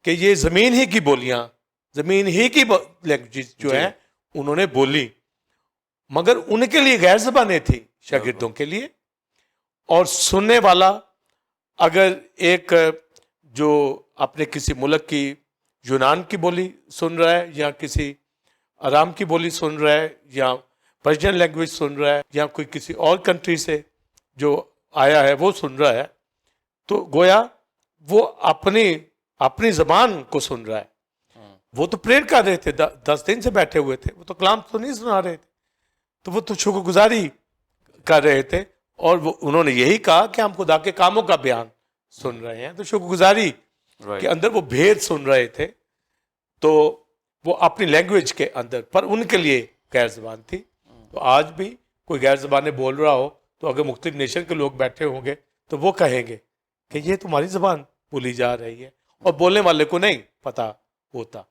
[SPEAKER 2] کہ یہ زمین ہی کی بولیاں، زمین ہی کی لینگویج جو ہیں انہوں نے بولی، مگر ان کے لیے غیر زبانیں تھیں شاگردوں کے لیے. اور سننے والا اگر ایک جو اپنے کسی ملک کی یونان کی بولی سن رہا ہے، یا کسی آرام کی بولی سن رہا ہے، یا پرشین لینگویج سن رہا ہے، یا کوئی کسی اور کنٹری سے جو آیا ہے وہ سن رہا ہے، تو گویا وہ اپنی زبان کو سن رہا ہے. وہ تو پریئر کر رہے تھے، 10 دن سے بیٹھے ہوئے تھے، وہ تو کلام تو نہیں سنا رہے تھے، تو وہ تو شکر گزاری کر رہے تھے. اور انہوں نے یہی کہا کہ ہم خدا کے کاموں کا بیان سن رہے ہیں، تو شکر گزاری کے اندر وہ بھید سن رہے تھے. تو وہ اپنی لینگویج کے اندر، پر ان کے لیے غیر زبان تھی. تو آج بھی کوئی غیر زبانیں بول رہا ہو تو اگر مختلف نیشن کے لوگ بیٹھے ہوں گے تو وہ کہیں گے کہ یہ تمہاری زبان بولی جا رہی ہے، اور بولنے والے کو نہیں پتا ہوتا.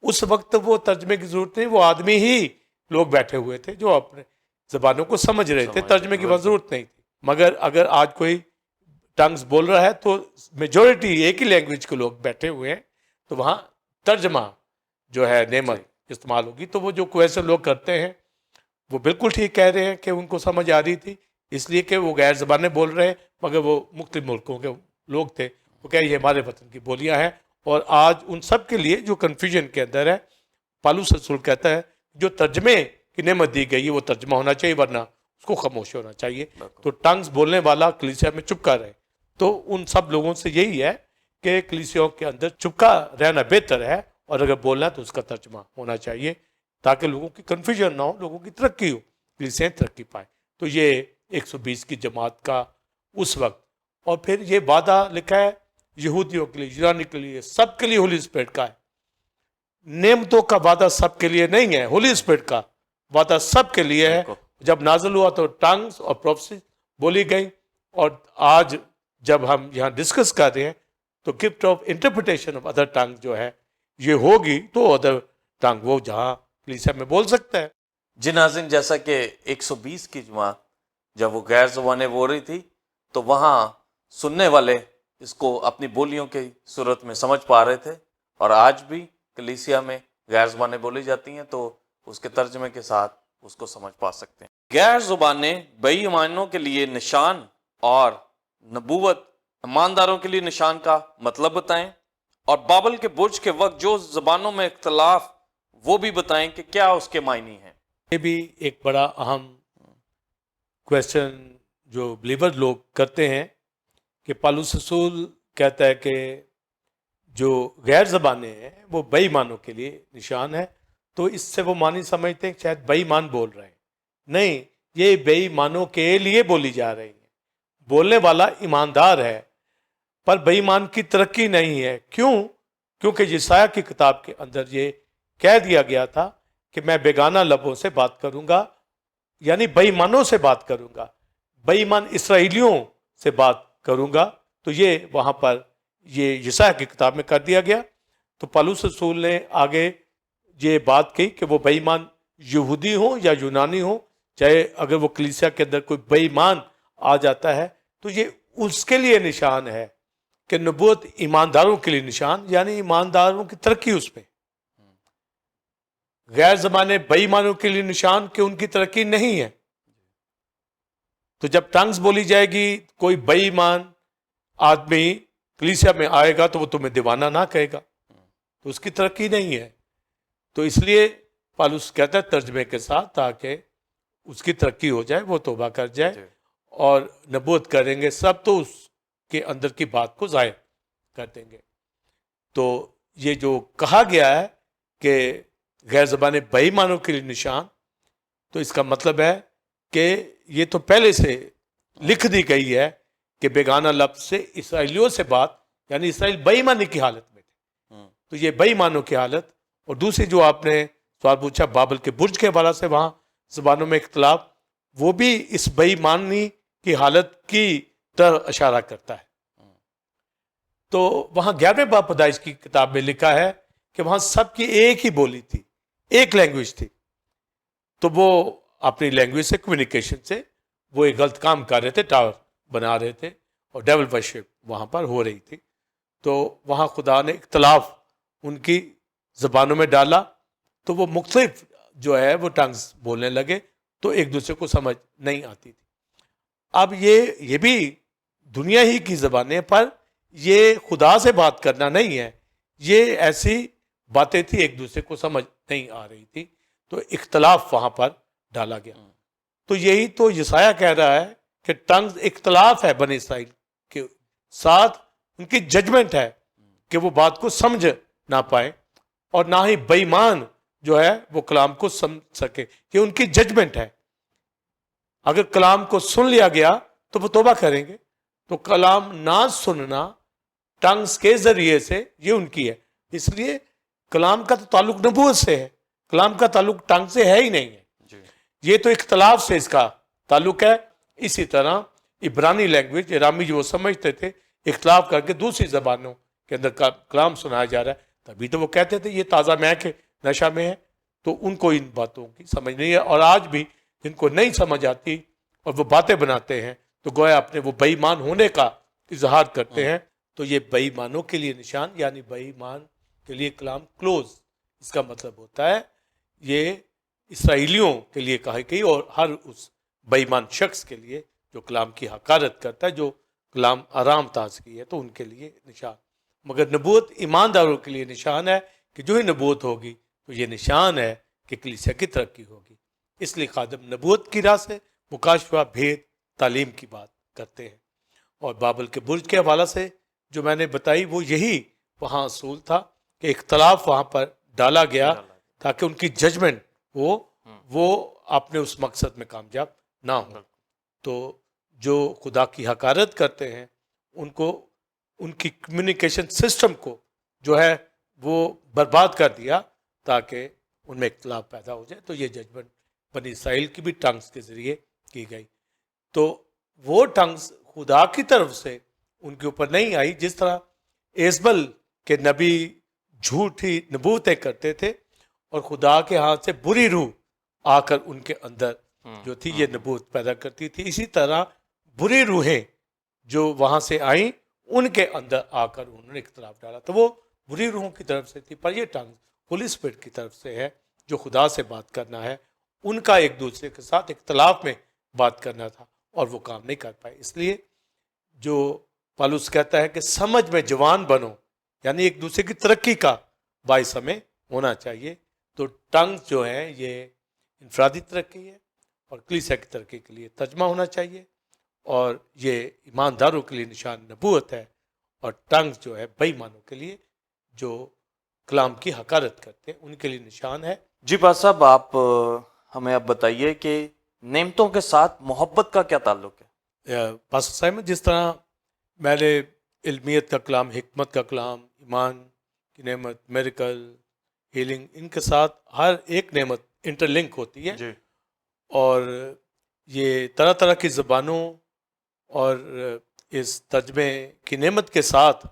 [SPEAKER 2] اس وقت وہ ترجمے کی ضرورت نہیں، وہ آدمی ہی لوگ بیٹھے ہوئے تھے جو اپنے زبانوں کو سمجھ رہے تھے، ترجمے کی ضرورت نہیں تھی. مگر اگر آج کوئی ٹنگز بول رہا ہے تو میجورٹی ایک ہی لینگویج کے لوگ بیٹھے ہوئے ہیں، تو وہاں ترجمہ جو ہے نعمت استعمال ہوگی. تو وہ جو کویشچن لوگ کرتے ہیں وہ بالکل ٹھیک کہہ رہے ہیں کہ ان کو سمجھ آ رہی تھی، اس لیے کہ وہ غیر زبانیں بول رہے ہیں، مگر وہ مختلف ملکوں کے لوگ تھے. وہ کہ یہ ہمارے وطن کی بولیاں ہیں. اور آج ان سب کے لیے جو کنفیوژن کے اندر ہے، پالوس رسول کہتا ہے جو ترجمے کی نعمت دی گئی ہے وہ ترجمہ ہونا چاہیے، ورنہ اس کو خاموش ہونا چاہیے. تو ٹنگز بولنے والا کلیسیا میں چپکا رہے. تو ان سب لوگوں سے یہی ہے کہ کلیسیوں کے اندر چپکا رہنا بہتر ہے، اور اگر بولنا ہے تو اس کا ترجمہ ہونا چاہیے، تاکہ لوگوں کی کنفیوژن نہ ہو، لوگوں کی ترقی ہو، کلیسیاں ترقی پائیں. تو یہ 120 کی جماعت کا اس وقت. اور پھر یہ وعدہ لکھا ہے یہودیوں کے لیے، یونانی کے لیے، سب کے لیے ہولی اسپرٹ کا ہے. نعمتوں کا وعدہ سب کے لیے نہیں ہے، ہولی اسپرٹ کا وعدہ سب کے لیے ہے. جب نازل ہوا تو ٹنگز اور پروفیسی بولی گئی، اور آج جب ہم یہاں ڈسکس کر رہے ہیں تو gift of interpretation of other tongue جو ہے یہ ہوگی، تو ادر ٹنگ وہ جہاں کلیسیا میں بول سکتا ہے.
[SPEAKER 1] جی ناظرین، جیسا کہ 120 کی جماعت جب وہ غیر زبانیں بول رہی تھی تو وہاں سننے والے اس کو اپنی بولیوں کی صورت میں سمجھ پا رہے تھے، اور آج بھی کلیسیا میں غیر زبانیں بولی جاتی ہیں تو اس کے ترجمے کے ساتھ اس کو سمجھ پا سکتے ہیں. غیر زبانیں بے ایمانوں کے لیے نشان اور نبوت ایمانداروں کے لیے نشان کا مطلب بتائیں، اور بابل کے برج کے وقت جو زبانوں میں اختلاف وہ بھی بتائیں کہ کیا اس کے معنی ہیں.
[SPEAKER 2] یہ بھی ایک بڑا اہم کویسچن جو بلیور لوگ کرتے ہیں کہ پالوس رسول کہتا ہے کہ جو غیر زبانیں ہیں وہ بے ایمانوں کے لیے نشان ہے، تو اس سے وہ معنی سمجھتے ہیں کہ شاید بے ایمان بول رہے ہیں. نہیں، یہ بے ایمانوں کے لیے بولی جا رہی ہیں. بولنے والا ایماندار ہے، پر بے ایمان کی ترقی نہیں ہے. کیوں؟ کیونکہ یسایہ کی کتاب کے اندر یہ کہہ دیا گیا تھا کہ میں بیگانہ لبوں سے بات کروں گا، یعنی بے ایمانوں سے بات کروں گا، بے ایمان اسرائیلیوں سے بات کروں گا. تو یہ وہاں پر یہ یسایہ کی کتاب میں کر دیا گیا. تو پالوس رسول نے آگے یہ بات کی کہ وہ بے ایمان یہودی ہوں یا یونانی ہوں، چاہے اگر وہ کلیسیا کے اندر کوئی بے ایمان آ جاتا ہے تو یہ اس کے لیے نشان ہے کہ نبوت ایمانداروں کے لیے نشان، یعنی ایمانداروں کی ترقی اس میں. غیر زبانیں بے ایمانوں کے لیے نشان کہ ان کی ترقی نہیں ہے. تو جب ٹنگز بولی جائے گی، کوئی بے ایمان آدمی کلیسیا میں آئے گا تو وہ تمہیں دیوانہ نہ کہے گا، تو اس کی ترقی نہیں ہے. تو اس لیے پالوس کہتا ہے ترجمے کے ساتھ، تاکہ اس کی ترقی ہو جائے، وہ توبہ کر جائے اور نبوت کریں گے سب تو اس کے اندر کی بات کو ظاہر کر دیں گے. تو یہ جو کہا گیا ہے کہ غیر زبانیں بے ایمانوں کے لیے نشان، تو اس کا مطلب ہے کہ یہ تو پہلے سے لکھ دی گئی ہے کہ بیگانہ لفظ سے اسرائیلیوں سے بات، یعنی اسرائیل بے ایمانی کی حالت میں تھے. تو یہ بے ایمانوں کی حالت. اور دوسری جو آپ نے سوال پوچھا بابل کے برج کے حوالے سے، وہاں زبانوں میں اختلاف، وہ بھی اس بے ایمانی کی حالت کی طرح اشارہ کرتا ہے. تو وہاں 11ویں باب پیدائش کی کتاب میں لکھا ہے کہ وہاں سب کی ایک ہی بولی تھی، ایک لینگویج تھی. تو وہ اپنی لینگویج سے، کمیونیکیشن سے وہ ایک غلط کام کر رہے تھے, ٹاور بنا رہے تھے اور ڈیول ورشپ وہاں پر ہو رہی تھی. تو وہاں خدا نے اختلاف ان کی زبانوں میں ڈالا, تو وہ مختلف جو ہے وہ ٹنگز بولنے لگے, تو ایک دوسرے کو سمجھ نہیں آتی تھی. اب یہ بھی دنیا ہی کی زبانیں, پر یہ خدا سے بات کرنا نہیں ہے, یہ ایسی باتیں تھی ایک دوسرے کو سمجھ نہیں آ رہی تھی, تو اختلاف وہاں پر ڈالا گیا. تو یہی تو یسایہ کہہ رہا ہے کہ ٹنگز اختلاف ہے بنی اسرائیل کے ساتھ, ان کی ججمنٹ ہے کہ وہ بات کو سمجھ نہ پائے, اور نہ ہی بے ایمان جو ہے وہ کلام کو سمجھ سکے, یہ ان کی ججمنٹ ہے. اگر کلام کو سن لیا گیا تو وہ توبہ کریں گے, تو کلام نہ سننا ٹنگز کے ذریعے سے یہ ان کی ہے. اس لیے کلام کا تو تعلق نبوت سے ہے, کلام کا تعلق ٹنگ سے ہے ہی نہیں ہے, یہ تو اختلاف سے اس کا تعلق ہے. اسی طرح عبرانی لینگویج, ارامی جو وہ سمجھتے تھے, اختلاف کر کے دوسری زبانوں کے اندر کلام سنایا جا رہا ہے, تبھی تو وہ کہتے تھے یہ تازہ مہک نشہ میں ہے. تو ان کو ان باتوں کی سمجھ نہیں ہے, اور آج بھی جن کو نہیں سمجھ آتی اور وہ باتیں بناتے ہیں تو گویا اپنے وہ بے ایمان ہونے کا اظہار کرتے ہیں. تو یہ بے ایمانوں کے لیے نشان, یعنی بے ایمان کے لیے کلام کلوز, اس کا مطلب ہوتا ہے یہ اسرائیلیوں کے لیے کہا گئی, اور ہر اس بے ایمان شخص کے لیے جو کلام کی حقارت کرتا ہے, جو کلام آرام تازگی ہے, تو ان کے لیے نشان. مگر نبوت ایمانداروں کے لیے نشان ہے کہ جو ہی نبوت ہوگی تو یہ نشان ہے کہ کلیسیا کی ترقی ہوگی. اس لیے خادم نبوت کی راہ سے مکاشفہ, بھید, تعلیم کی بات کرتے ہیں. اور بابل کے برج کے حوالہ سے جو میں نے بتائی وہ یہی وہاں اصول تھا کہ اختلاف وہاں پر ڈالا گیا تاکہ ان کی ججمنٹ وہ اپنے اس مقصد میں کامیاب نہ ہو. تو جو خدا کی حقارت کرتے ہیں ان کو ان کی کمیونیکیشن سسٹم کو جو ہے وہ برباد کر دیا تاکہ ان میں اختلاف پیدا ہو جائے. تو یہ ججمنٹ بنی اسرائیل کی بھی ٹنگز کے ذریعے کی گئی. تو وہ ٹنگز خدا کی طرف سے ان کے اوپر نہیں آئی, جس طرح ایزبل کے نبی جھوٹی نبوتیں کرتے تھے اور خدا کے ہاتھ سے بری روح آ کر ان کے اندر جو تھی یہ نبوت پیدا کرتی تھی. اسی طرح بری روحیں جو وہاں سے آئیں ان کے اندر آ کر انہوں نے اختلاف ڈالا, تو وہ بری روحوں کی طرف سے تھی. پر یہ ٹنگ ہولی اسپرٹ کی طرف سے ہے جو خدا سے بات کرنا ہے, ان کا ایک دوسرے کے ساتھ اختلاف میں بات کرنا تھا اور وہ کام نہیں کر پائے. اس لیے جو پالوس کہتا ہے کہ سمجھ میں جوان بنو, یعنی ایک دوسرے کی ترقی کا باعث ہمیں ہونا چاہیے. تو ٹنگ جو ہے یہ انفرادی ترقی ہے اور کلیسیا کی ترقی کے لیے ترجمہ ہونا چاہیے, اور یہ ایمانداروں کے لیے نشان نبوت ہے, اور ٹنگ جو ہے بے ایمانوں کے لیے جو کلام کی حقارت کرتے ہیں ان کے لیے نشان ہے.
[SPEAKER 1] جی پاس صاحب, آپ ہمیں اب بتائیے کہ نعمتوں کے ساتھ محبت کا کیا تعلق ہے؟
[SPEAKER 2] پاسٹر صاحب, جس طرح میں نے علمیت کا کلام, حکمت کا کلام, ایمان کی نعمت, میریکل, ہیلنگ, ان کے ساتھ ہر ایک نعمت انٹر لنک ہوتی ہے
[SPEAKER 1] جی.
[SPEAKER 2] اور یہ طرح طرح کی زبانوں اور اس ترجمے کی نعمت کے ساتھ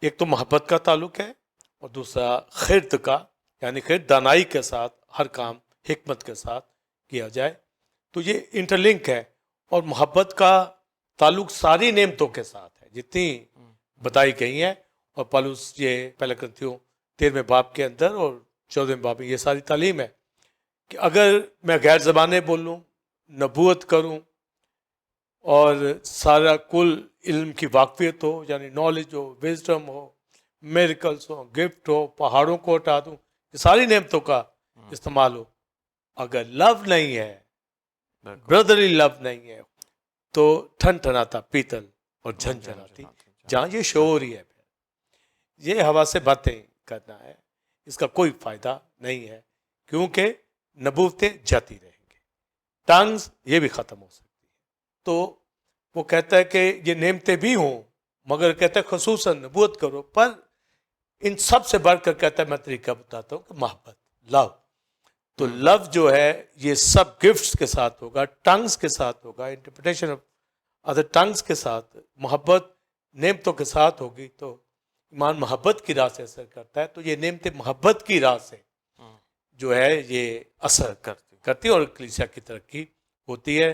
[SPEAKER 2] ایک تو محبت کا تعلق ہے, اور دوسرا خرد کا, یعنی خرد دانائی کے ساتھ ہر کام حکمت کے ساتھ کیا جائے. تو یہ انٹر لنک ہے, اور محبت کا تعلق ساری نعمتوں کے ساتھ ہے جتنی بتائی گئی ہیں. اور پالوس یہ پہلا کرنتھیوں 13 باب کے اندر اور 14 باب میں یہ ساری تعلیم ہے کہ اگر میں غیر زبانیں بولوں, نبوت کروں, اور سارا کل علم کی واقفیت ہو, یعنی نالج ہو, وزڈم ہو, میریکلس ہو, گفٹ ہو, پہاڑوں کو ہٹا دوں, یہ ساری نعمتوں کا استعمال ہو, اگر لو نہیں ہے, بردرلی لو نہیں ہے, تو ٹھن ٹھناتا پیتل اور جھنجھناتی جہاں یہ شعور ہی ہے. یہ ہوا سے باتیں کرنا ہے, اس کا کوئی فائدہ نہیں ہے, کیونکہ نبوتیں جاتی رہیں گے, ٹنگز یہ بھی ختم ہو سکتی ہے. تو وہ کہتا ہے کہ یہ نعمتیں بھی ہوں, مگر کہتا ہے خصوصاً نبوت کرو, پر ان سب سے بڑھ کر کہتا ہے میں طریقہ بتاتا ہوں کہ محبت, لو. تو لو جو ہے یہ سب گفٹس کے ساتھ ہوگا, ٹنگز کے ساتھ ہوگا, انٹرپریٹیشن آف ادر ٹنگز کے ساتھ, محبت نعمتوں کے ساتھ ہوگی. تو ایمان محبت کی راہ سے اثر کرتا ہے, تو یہ نعمتیں محبت کی راہ سے جو ہے یہ اثر کرتی اور کلیسیا کی ترقی ہوتی ہے.